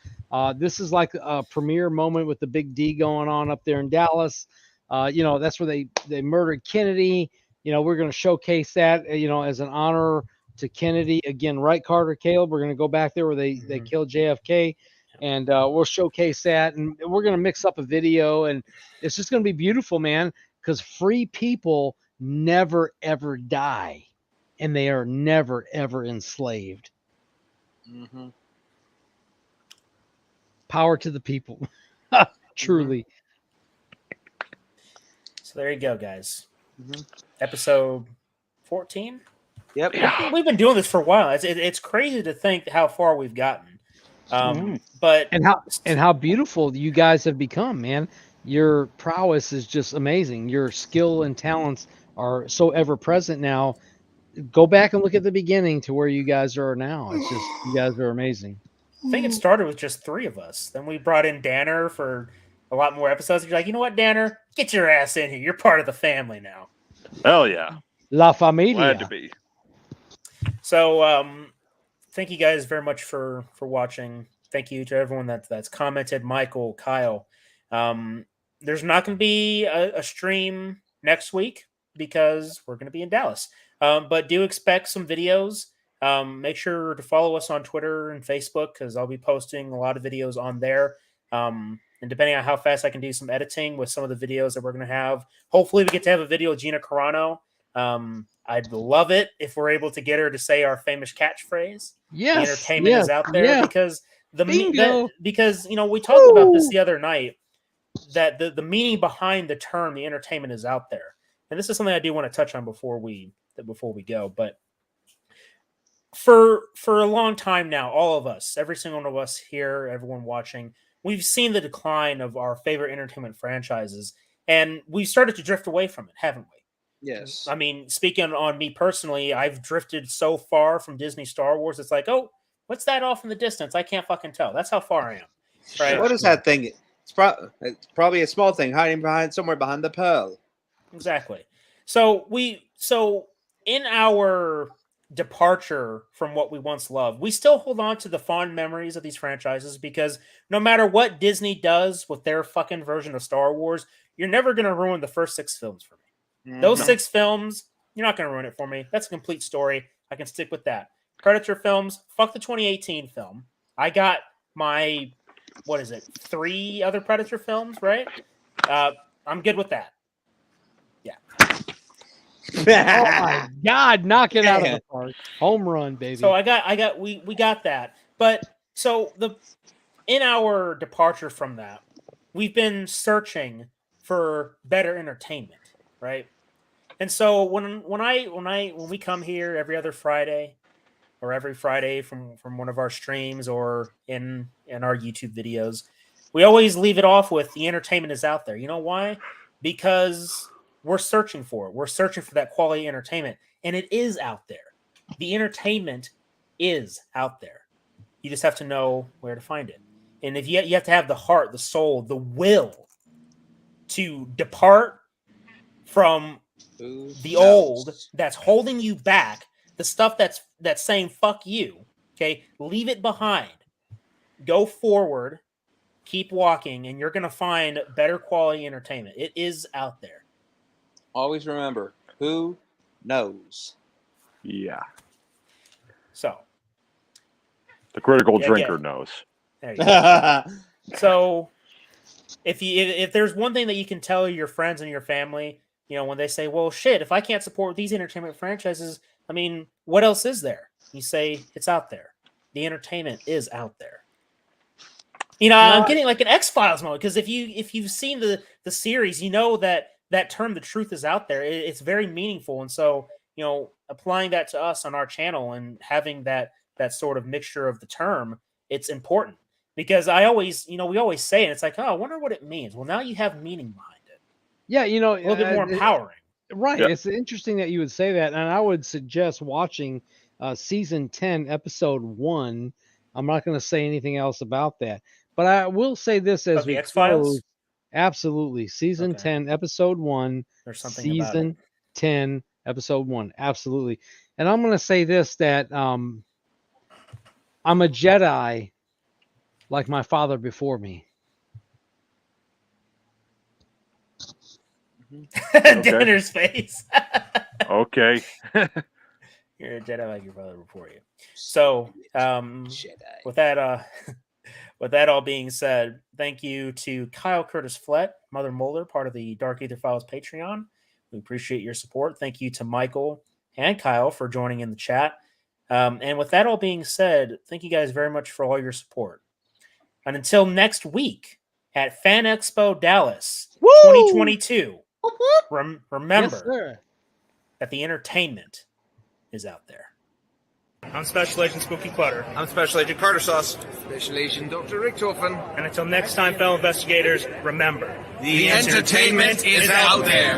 This is like a premiere moment with the Big D going on up there in Dallas. That's where they murdered Kennedy. We're going to showcase that, as an honor to Kennedy. Again, right, Carter, Caleb? We're going to go back there where they killed JFK. And we'll showcase that. And we're going to mix up a video. And it's just going to be beautiful, man, because free people never, ever die. And they are never, ever enslaved. Mm-hmm. Power to the people. Truly. So there you go, guys. Mm-hmm. Episode 14. Yep. We've been doing this for a while. It's crazy to think how far we've gotten. But how beautiful you guys have become, man. Your prowess is just amazing. Your skill and talents are so ever present now. Go back and look at the beginning to where you guys are now. It's just, you guys are amazing. I think it started with just 3 of us. Then we brought in Danner for a lot more episodes. You're like, you know what, Danner? Get your ass in here. You're part of the family now. Hell yeah. La familia. Glad to be. So thank you guys very much for watching. Thank you to everyone that's commented. Michael, Kyle. There's not going to be a stream next week because we're going to be in Dallas. But do expect some videos. Make sure to follow us on Twitter and Facebook because I'll be posting a lot of videos on there. And depending on how fast I can do some editing with some of the videos that we're going to have, hopefully we get to have a video of Gina Carano. I'd love it if we're able to get her to say our famous catchphrase. Yes, the entertainment is out there because because we talked about this the other night that the meaning behind the term the entertainment is out there, and this is something I do want to touch on before we go. But for a long time now, all of us, every single one of us here, everyone watching, we've seen the decline of our favorite entertainment franchises, and we've started to drift away from it, haven't we? Yes. I mean, speaking on me personally, I've drifted so far from Disney Star Wars. It's like, oh, what's that off in the distance? I can't fucking tell. That's how far I am. Right? What is that thing? It's probably a small thing hiding somewhere behind the pearl. Exactly. So in our departure from what we once loved, we still hold on to the fond memories of these franchises because no matter what Disney does with their fucking version of Star Wars, you're never going to ruin the first 6 films for me. Those 6 films, you're not going to ruin it for me. That's a complete story. I can stick with that. Predator films, fuck the 2018 film. I got my, 3 other Predator films, right? I'm good with that. Yeah. Oh my God, knock it out of the park. Home run, baby. So we got that. But so in our departure from that, we've been searching for better entertainment. Right. And so when we come here every other Friday or every Friday from one of our streams or in our YouTube videos, we always leave it off with the entertainment is out there. You know why? Because we're searching for it. We're searching for that quality entertainment, and it is out there. The entertainment is out there. You just have to know where to find it. And if you have to have the heart, the soul, the will to depart from the old that's holding you back, the stuff that's saying fuck you, okay? Leave it behind. Go forward, keep walking, and you're going to find better quality entertainment. It is out there. Always remember, who knows? Yeah. So. The critical drinker knows. There you go. So, if there's one thing that you can tell your friends and your family, when they say, well, shit, if I can't support these entertainment franchises, I mean, what else is there? You say, it's out there. The entertainment is out there. I'm getting like an X-Files moment because if you've seen the series, you know that term, the truth is out there. It's very meaningful. And so, applying that to us on our channel and having that sort of mixture of the term, it's important because we always say it. It's like, oh, I wonder what it means. Well, now you have meaning behind it. Yeah, a little bit more empowering. Right. Yep. It's interesting that you would say that. And I would suggest watching season 10, episode 1. I'm not going to say anything else about that. But I will say this as we close. Absolutely. Season 10, episode 1. There's something season about it. 10, episode 1. Absolutely. And I'm going to say this, that I'm a Jedi like my father before me. Dinner's face. Okay. You're a Jedi like your father before you. So, with that all being said, thank you to Kyle Curtis Flett, Mother Mulder, part of the Dark Ether Files Patreon. We appreciate your support. Thank you to Michael and Kyle for joining in the chat. And with that all being said, thank you guys very much for all your support. And until next week at Fan Expo Dallas 2022, remember that the entertainment is out there. I'm Special Agent Spooky Clutter. I'm Special Agent Carter Sauce. Special Agent Dr. Richtofen. And until next time, fellow investigators, remember, The entertainment is out there.